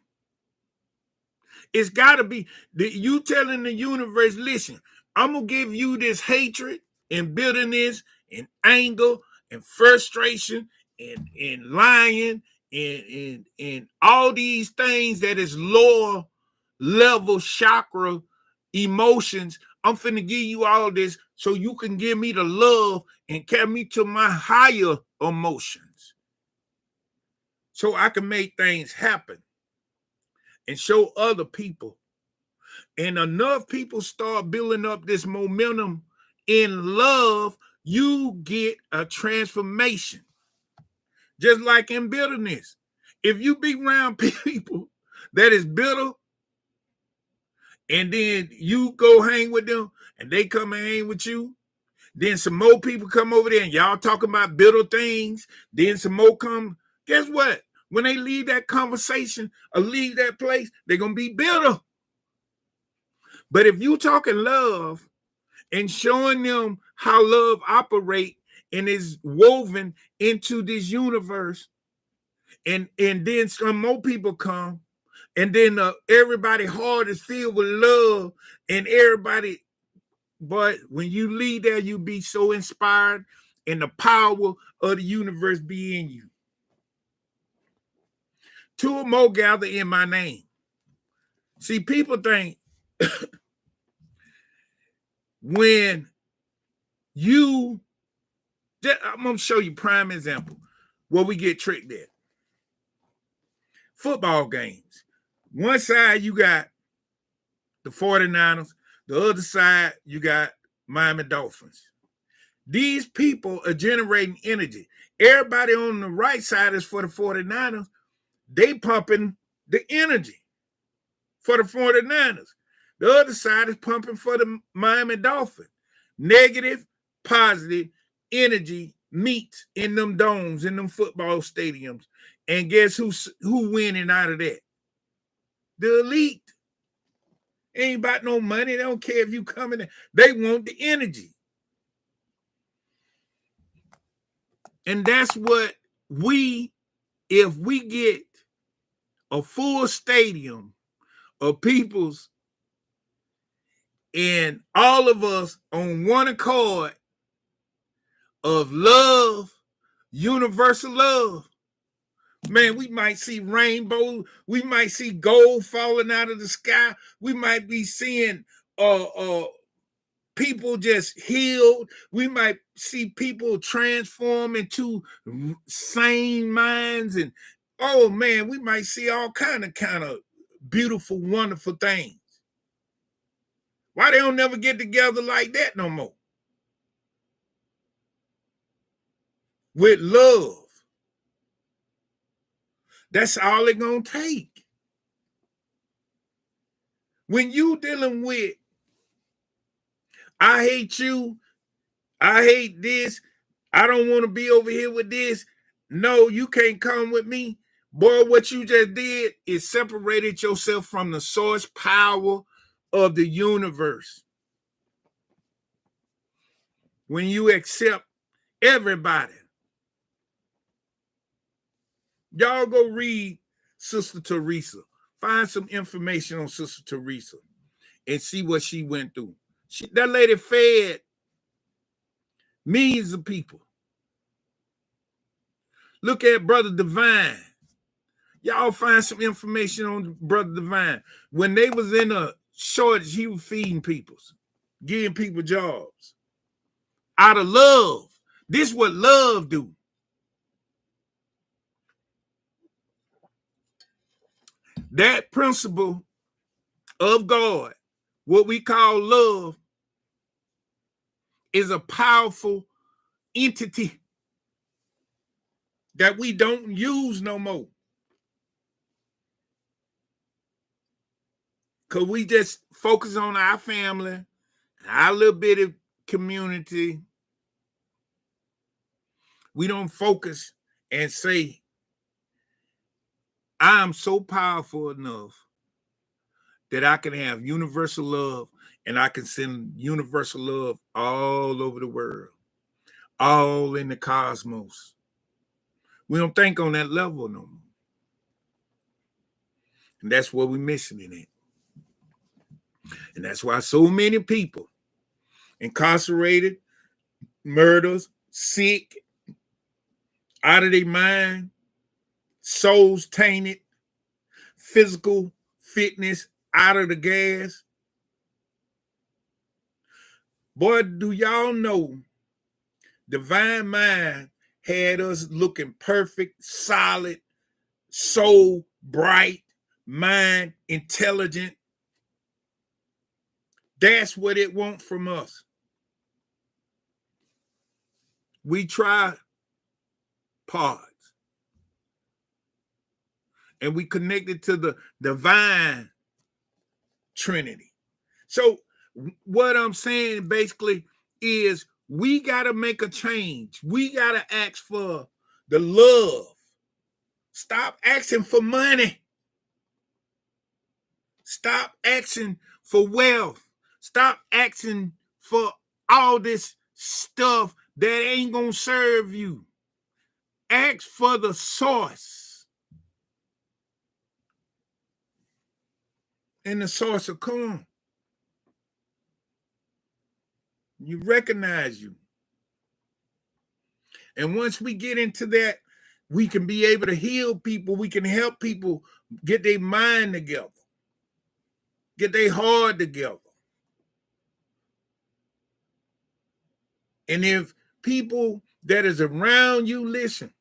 It's got to be you telling the universe, listen, I'm going to give you this hatred and bitterness and anger and frustration and lying and all these things that is lower level chakra emotions. I'm finna give you all this so you can give me the love and carry me to my higher emotions so I can make things happen and show other people. And enough people start building up this momentum in love, you get a transformation. Just like in bitterness. If you be around people that is bitter, and then you go hang with them, and they come and hang with you, then some more people come over there, and y'all talking about bitter things, then some more come. Guess what? When they leave that conversation or leave that place, they're going to be bitter. But if you talking love and showing them how love operates and is woven into this universe, and then some more people come, and then everybody's heart is filled with love, and everybody, but when you leave there, you be so inspired, and the power of the universe be in you. Two or more gather in my name. See, people think when you, I'm going to show you prime example where we get tricked at. Football games. One side, you got the 49ers. The other side, you got Miami Dolphins. These people are generating energy. Everybody on the right side is for the 49ers. They pumping the energy for the 49ers. The other side is pumping for the Miami Dolphins. Negative, positive energy meets in them domes, in them football stadiums. And guess who winning out of that? The elite. Ain't about no money. They don't care if you coming in. They want the energy. And that's what if we get a full stadium of peoples and all of us on one accord of love, universal love, man, we might see rainbow, we might see gold falling out of the sky, we might be seeing people just healed, we might see people transform into sane minds, and oh man, we might see all kind of beautiful, wonderful things. Why they don't never get together like that no more? With love. That's all it's gonna take. When you dealing with, I hate you, I hate this, I don't want to be over here with this, no, you can't come with me. Boy, what you just did is separated yourself from the source power of the universe. When you accept everybody. Y'all go read Sister Teresa. Find some information on Sister Teresa and see what she went through. That lady fed millions of people. Look at Brother Divine. Y'all find some information on Brother Divine. When they was in a shortage, he was feeding people, giving people jobs. Out of love. This is what love do. That principle of God, what we call love, is a powerful entity that we don't use no more. Because we just focus on our family, our little bit of community, we don't focus and say, I'm so powerful enough that I can have universal love and I can send universal love all over the world, all in the cosmos. We don't think on that level no more. And that's what we're missing in it. And that's why so many people incarcerated, murdered, sick, out of their mind, souls tainted, physical fitness out of the gas. Boy, do y'all know Divine Mind had us looking perfect, solid, soul bright, mind intelligent. That's what it wants from us. We try parts. And we connected to the divine Trinity. So what I'm saying basically is we got to make a change. We got to ask for the love. Stop asking for money. Stop asking for wealth. Stop asking for all this stuff that ain't going to serve you. Ask for the source. And the source will come. You recognize you. And once we get into that, we can be able to heal people. We can help people get their mind together, get their heart together. And if people that is around you, listen,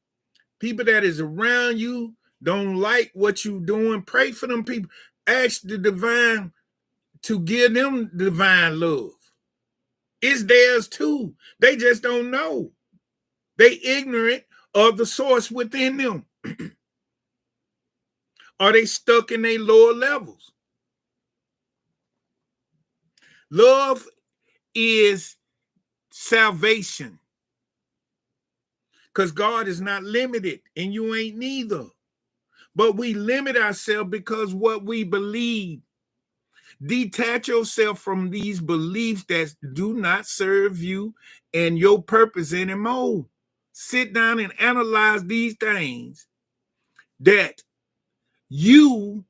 people that is around you don't like what you're doing, pray for them people. Ask the divine to give them divine love. It's theirs too. They just don't know. They ignorant of the source within them. Are they stuck in their lower levels? Love is salvation. Because God is not limited, and you ain't neither. But we limit ourselves because what we believe. Detach yourself from these beliefs that do not serve you and your purpose anymore. Sit down and analyze these things that you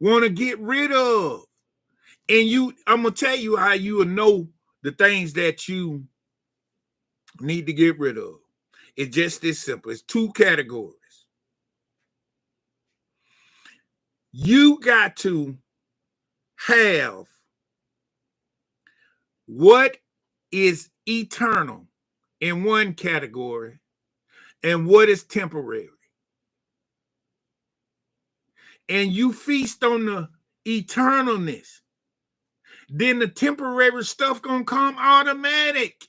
want to get rid of. And I'm going to tell you how you will know the things that you need to get rid of. It's just this simple. It's two categories. You got to have what is eternal in one category and what is temporary. And you feast on the eternalness, then the temporary stuff gonna come automatic.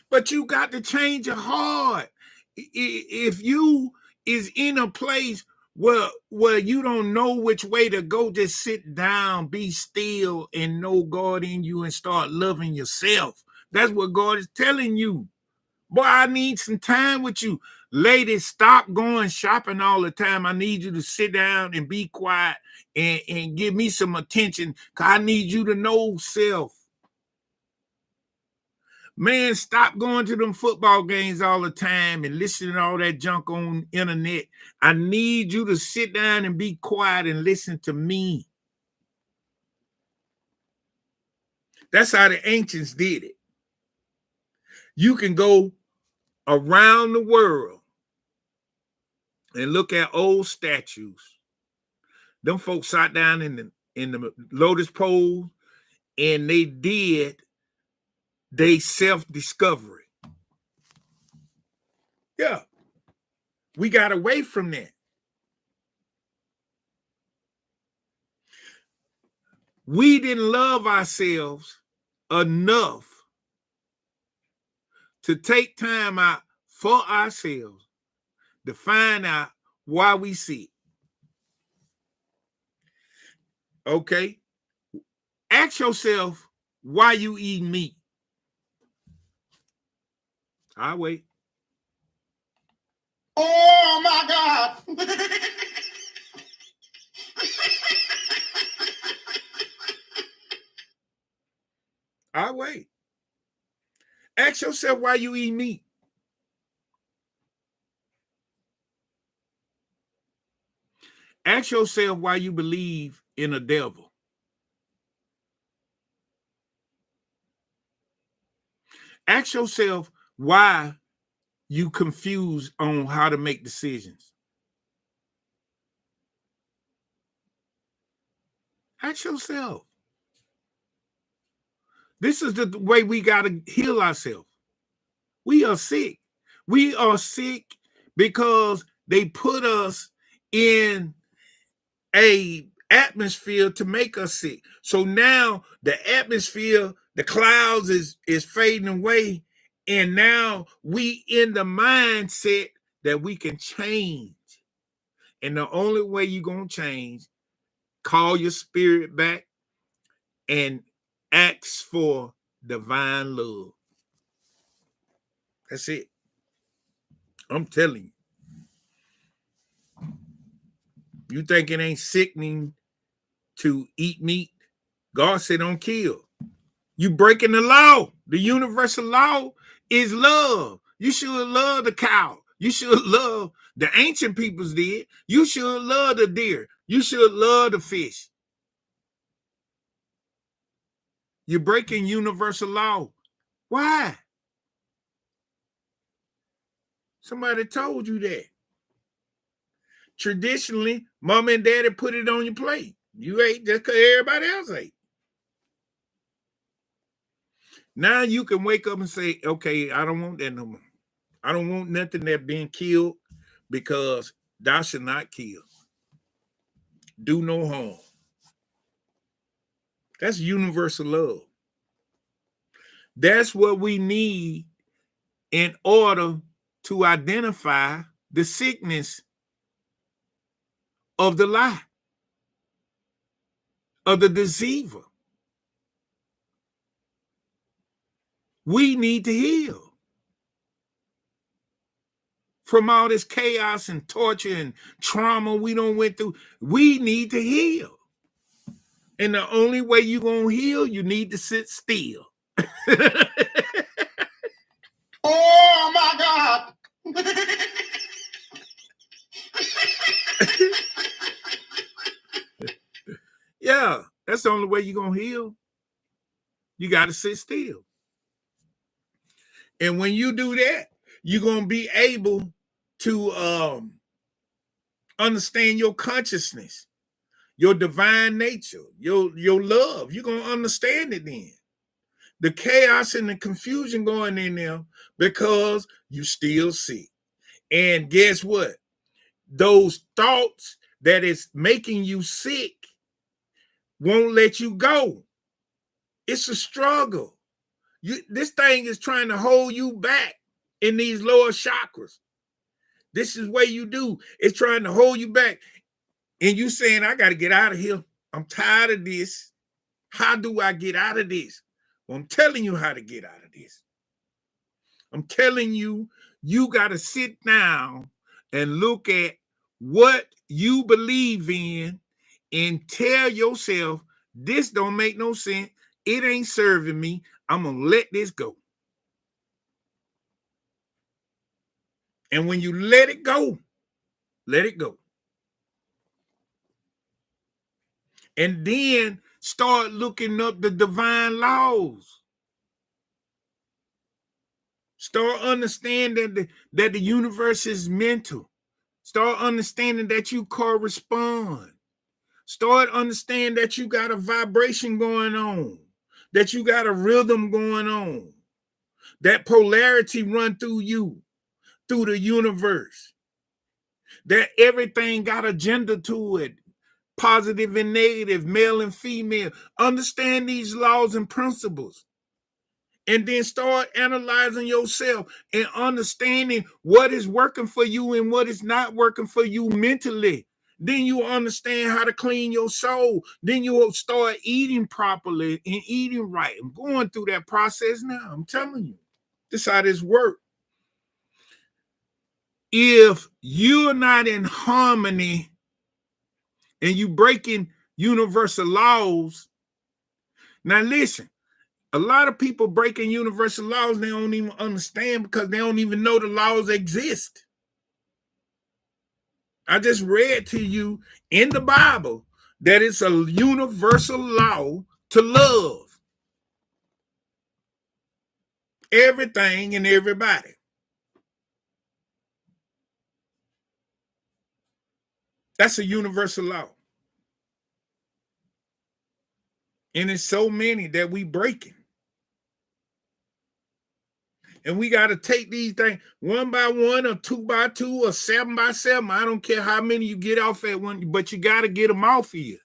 But you got to change your heart. If you is in a place where you don't know which way to go, just sit down, be still, and know God in you and start loving yourself. That's what God is telling you. Boy, I need some time with you. Ladies, stop going shopping all the time. I need you to sit down and be quiet and give me some attention, because I need you to know self. Man, stop going to them football games all the time and listening to all that junk on the internet. I need you to sit down and be quiet and listen to me. That's how the ancients did it. You can go around the world and look at old statues. Them folks sat down in the lotus pose and they did they self-discovery. Yeah. We got away from that. We didn't love ourselves enough to take time out for ourselves to find out why we sick. Okay? Ask yourself why you eating meat. I'll wait.
Oh my God.
I'll wait. Ask yourself why you eat meat. Ask yourself why you believe in a devil. Ask yourself why you confused on how to make decisions. Ask yourself. This is the way we got to heal ourselves. We are sick. We are sick because they put us in a atmosphere to make us sick. So now the atmosphere, the clouds is fading away, and now we in the mindset that we can change. And the only way you're gonna change, call your spirit back and ask for divine love. That's it. I'm telling you. You think it ain't sickening to eat meat? God said don't kill. You breaking the law. The universal law is love. You should love the cow. You should love, the ancient peoples did. You should love the deer. You should love the fish. You're breaking universal law. Why? Somebody told you that. Traditionally, mom and daddy put it on your plate. You ate just because everybody else ate. Now you can wake up and say, okay, I don't want that no more. I don't want nothing that being killed, because thou shalt not kill. Do no harm. That's universal love. That's what we need in order to identify the sickness of the lie, of the deceiver. We need to heal from all this chaos and torture and trauma we don't went through. We need to heal. And the only way you're going to heal, you need to sit still.
Oh my God.
Yeah, that's the only way you're going to heal. You got to sit still. And when you do that, you're going to be able to understand your consciousness, your divine nature, your love. You're going to understand it then. The chaos and the confusion going in there because you still sick. And guess what? Those thoughts that is making you sick won't let you go. It's a struggle. This thing is trying to hold you back in these lower chakras. This is what you do. It's trying to hold you back. And you saying, I got to get out of here. I'm tired of this. How do I get out of this? Well, I'm telling you how to get out of this. I'm telling you, you got to sit down and look at what you believe in and tell yourself, this don't make no sense. It ain't serving me. I'm going to let this go. And when you let it go, let it go. And then start looking up the divine laws. Start understanding that the universe is mental. Start understanding that you correspond. Start understanding that you got a vibration going on, that you got a rhythm going on, that polarity run through you, through the universe, that everything got a gender to it, positive and negative, male and female. Understand these laws and principles. And then start analyzing yourself and understanding what is working for you and what is not working for you mentally. Then you will understand how to clean your soul. Then you will start eating properly and eating right. I'm going through that process now. I'm telling you. This is how this works. If you're not in harmony and you breaking universal laws, now listen, a lot of people breaking universal laws, they don't even understand because they don't even know the laws exist. I just read to you in the Bible that it's a universal law to love everything and everybody. That's a universal law. And it's so many that we breaking. And we got to take these things one by one or two by two or 7 by 7. I don't care how many you get off at one, but you got to get them off here.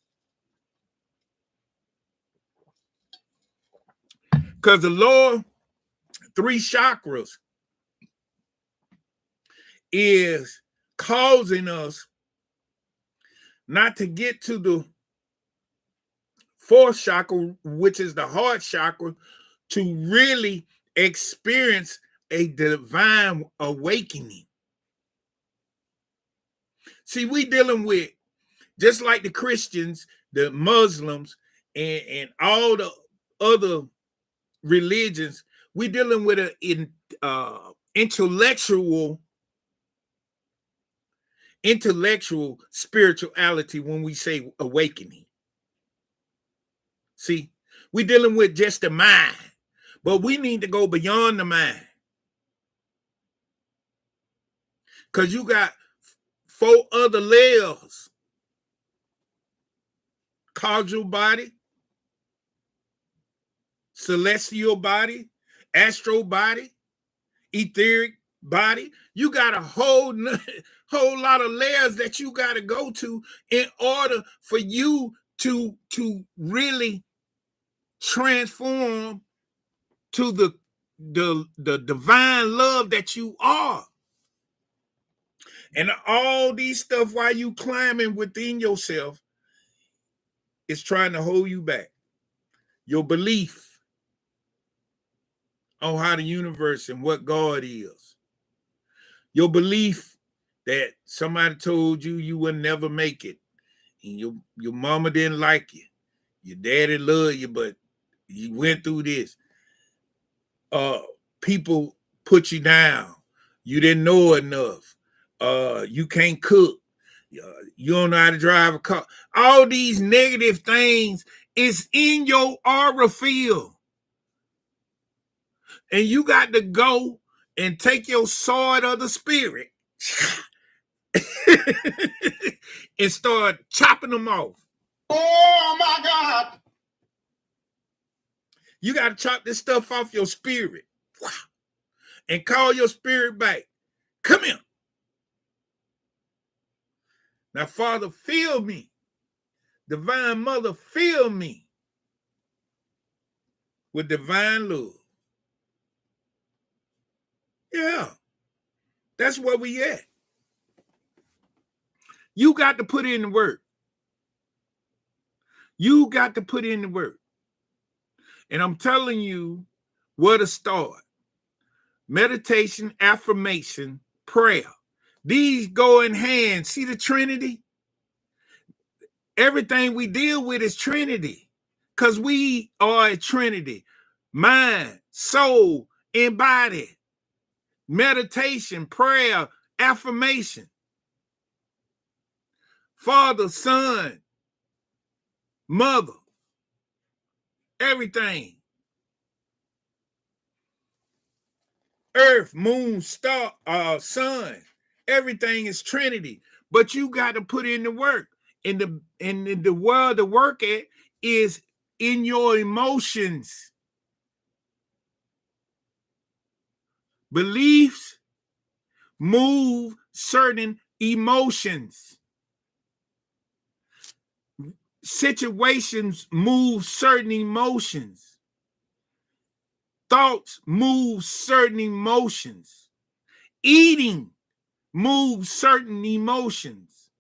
Because the lower 3 chakras is causing us not to get to the 4th chakra, which is the heart chakra, to really experience a divine awakening. See, we dealing with, just like the Christians, the Muslims, and all the other religions, we dealing with an intellectual spirituality when we say awakening. See, we dealing with just the mind, but we need to go beyond the mind. Because you got 4 other layers: causal body, celestial body, astral body, etheric body. You got a whole lot of layers that you got to go to in order for you to really transform to the divine love that you are. And all these stuff while you climbing within yourself is trying to hold you back. Your belief on how the universe and what God is. Your belief that somebody told you you would never make it. And your mama didn't like you. Your daddy loved you, but you went through this. People put you down. You didn't know enough. You can't cook. You don't know how to drive a car. All these negative things is in your aura field. And you got to go and take your sword of the spirit and start chopping them off.
Oh my God.
You got to chop this stuff off your spirit. Wow. And call your spirit back. Come here. Now, Father, fill me. Divine Mother, fill me with divine love. Yeah. That's where we at. You got to put in the work. You got to put in the work. And I'm telling you where to start. Meditation, affirmation, prayer. These go in hand. See the Trinity? Everything we deal with is Trinity. Because we are a Trinity. Mind, soul, and body. Meditation, prayer, affirmation. Father, Son, Mother. Everything. Earth, moon, star, sun. Everything is Trinity. But you got to put in the work. In the world to work at is in your emotions. Beliefs move certain emotions. Situations move certain emotions. Thoughts move certain emotions. Eating moves certain emotions.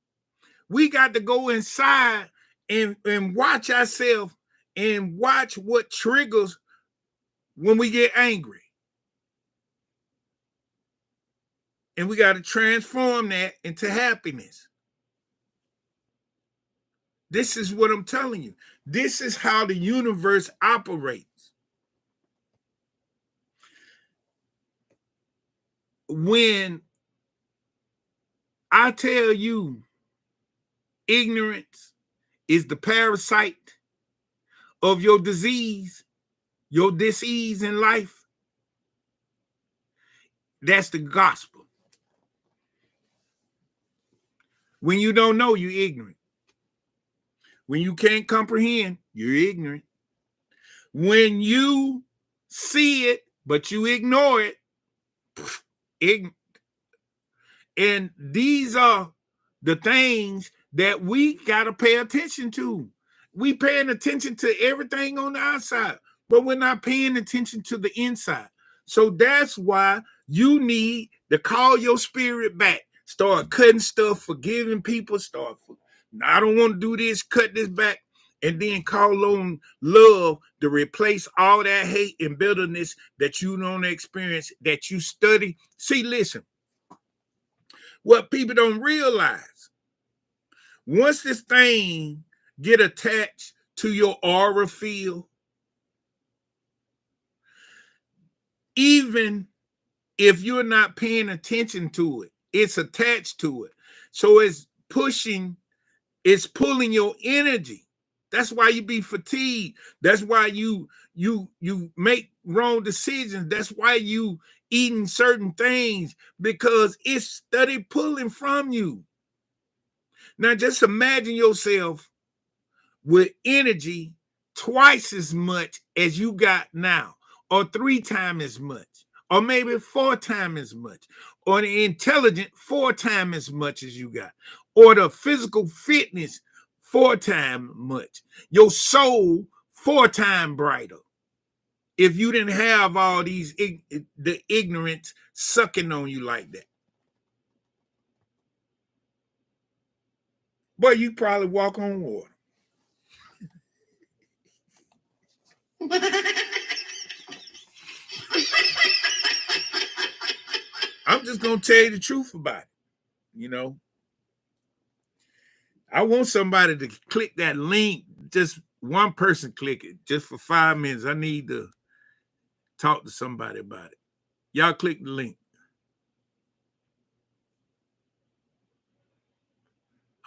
We got to go inside and watch ourselves and watch what triggers when we get angry. And we got to transform that into happiness. This is what I'm telling you. This is how the universe operates. When I tell you ignorance is the parasite of your disease, your disease in life, that's the gospel. When you don't know, you're ignorant. When you can't comprehend, you're ignorant. When you see it, but you ignore it, ignorant. And these are the things that we got to pay attention to. We paying attention to everything on the outside, but we're not paying attention to the inside. So that's why you need to call your spirit back. Start cutting stuff, forgiving people. I don't want to do this, cut this back, and then call on love to replace all that hate and bitterness that you don't experience, that you study. See, listen, what people don't realize, once this thing get attached to your aura field, even if you're not paying attention to it, it's attached to it. So it's pulling your energy. That's why you be fatigued. That's why you make wrong decisions. That's why you eating certain things, because it's steady pulling from you. Now just imagine yourself with energy twice as much as you got now, or 3 times as much, or maybe 4 times as much, or the intelligent 4 times as much as you got, or the physical fitness 4 times much, your soul 4 times brighter. If you didn't have all these, the ignorance sucking on you like that. Boy, you probably walk on water. I'm just going to tell you the truth about it. You know, I want somebody to click that link. Just one person click it just for 5 minutes. I need to talk to somebody about it. Y'all click the link.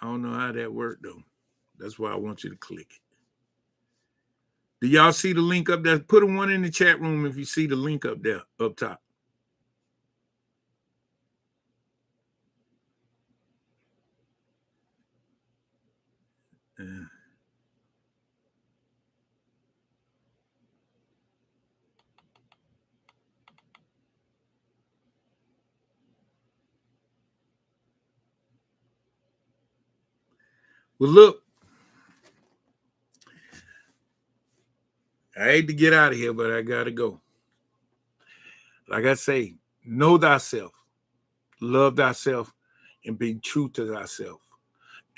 I don't know how that worked though. That's why I want you to click it. Do y'all see the link up there? Put a 1 in the chat room if you see the link up there, up top. Well, look, I hate to get out of here, but I got to go. Like I say, know thyself, love thyself, and be true to thyself.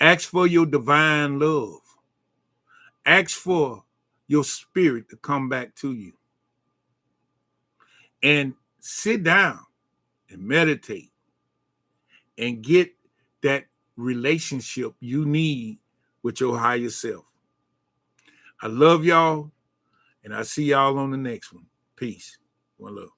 Ask for your divine love. Ask for your spirit to come back to you. And sit down and meditate and get that relationship you need with your higher self. I love y'all, and I see y'all on the next one. Peace. One love.